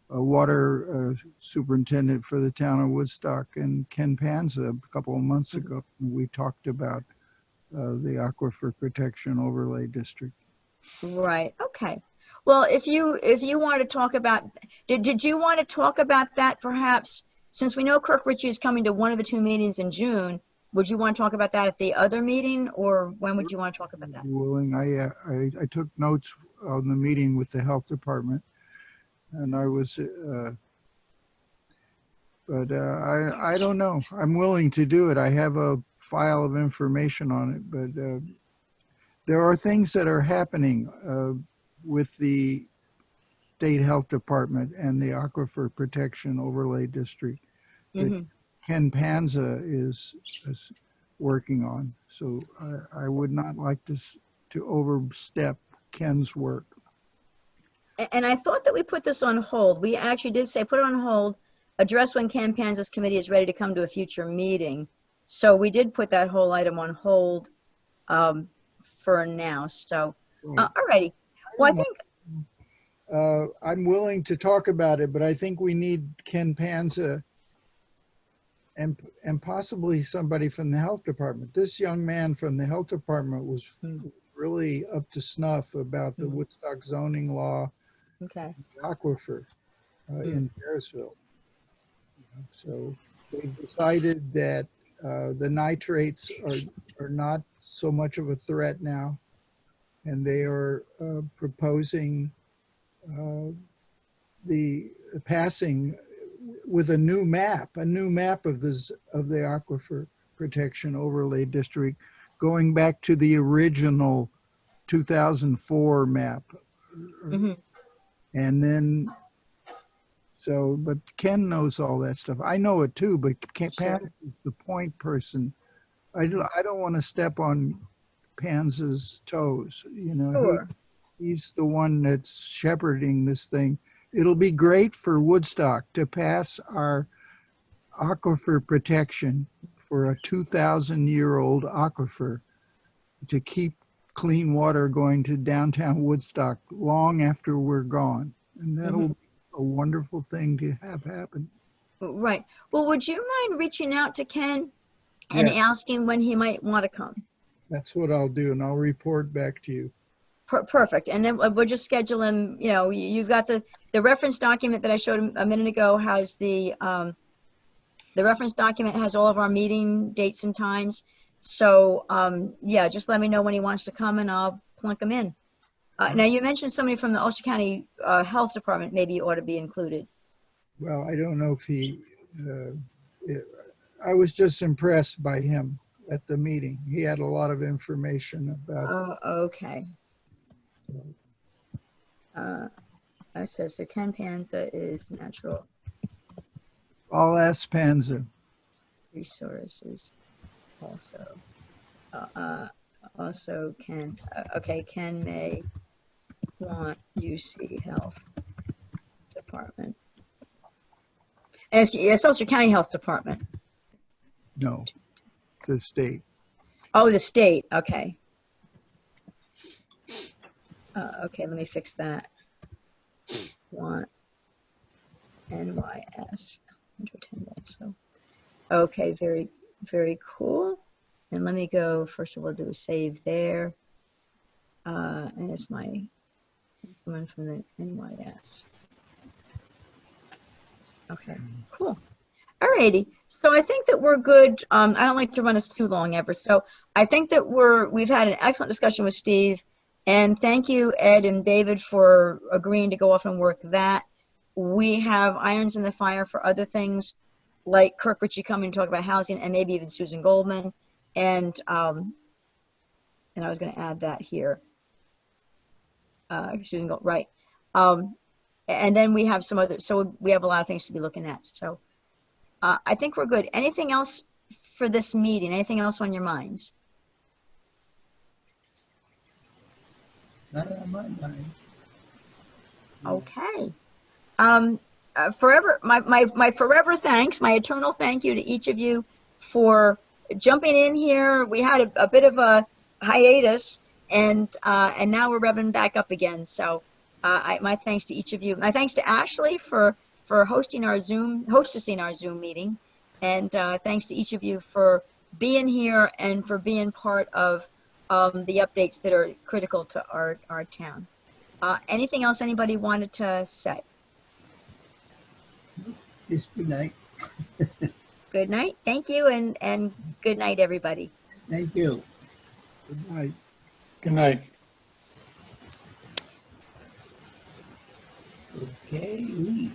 water superintendent for the town of Woodstock, and Ken Panza, a couple of months ago. We talked about the Aquifer Protection Overlay District. Right. Okay. Well, if you want to talk about, did you want to talk about that perhaps? Since we know Kirk Ritchie is coming to one of the two meetings in June, would you want to talk about that at the other meeting, or when would you want to talk about that? Willing. I took notes on the meeting with the health department, and I was, but I don't know. I'm willing to do it. I have a file of information on it, but there are things that are happening with the State Health Department and the Aquifer Protection Overlay District that Mhm. Ken Panza is working on. So I would not like to overstep Ken's work. And I thought that we put this on hold. We actually did say put it on hold, address when Ken Panza's committee is ready to come to a future meeting. So we did put that whole item on hold for now. So, all righty. Well, I think, I'm willing to talk about it, but I think we need Ken Panza and possibly somebody from the health department. This young man from the health department was really up to snuff about the Woodstock zoning law, okay. aquifer in Parisville. So they've decided that the nitrates are not so much of a threat now, and they are proposing the passing with a new map of the aquifer protection overlay district, going back to the original 2004 map. Mhm. And then, so, but Ken knows all that stuff. I know it too, but Ken Sure. Pan is the point person. I don't want to step on Panza's toes. You know, Sure. he's the one that's shepherding this thing. It'll be great for Woodstock to pass our aquifer protection for a 2,000-year-old aquifer to keep clean water going to downtown Woodstock long after we're gone. And that'll be a wonderful thing to have happen. Right. Well, would you mind reaching out to Ken and Yeah. asking when he might want to come? That's what I'll do, and I'll report back to you. Perfect. And then we'll just schedule him. You know, you've got the reference document that I showed him a minute ago has the reference document has all of our meeting dates and times. So yeah, just let me know when he wants to come and I'll plunk him in. Now you mentioned somebody from the Ulster County Health Department maybe ought to be included. Well, I don't know if I was just impressed by him at the meeting. He had a lot of information about. Okay. I said, so Ken Panza is natural I'll ask Panza. resources also. Also Ken, okay, Ken may want UC Health Department. And it's Ulster County Health Department. No, it's a state. Oh, the state, okay. Okay, let me fix that. Want NYS 110 volts. So, okay, very, very cool. And let me go, first of all, do a save there. And it's someone from the NYS. Okay, cool. Alrighty. So I think that we're good. I don't like to run us too long ever. So I think that we've had an excellent discussion with Steve. And thank you, Ed and David, for agreeing to go off and work that. We have irons in the fire for other things, like Kirk Ritchie coming and talk about housing, and maybe even Susan Goldman. And I was going to add that here. Susan Goldman, right. And then we have some other, so we have a lot of things to be looking at. So I think we're good. Anything else for this meeting? Anything else on your minds? Not on my mind. Okay. Forever, my forever thanks, my eternal thank you to each of you for jumping in here. We had a bit of a hiatus, and now we're revving back up again. So my thanks to each of you. My thanks to Ashley for hostessing our Zoom meeting, and thanks to each of you for being here and for being part of the updates that are critical to our town. Anything else anybody wanted to say? Just good night. Good night. Thank you, and good night, everybody. Thank you. Good night. Good night. Okay, leave.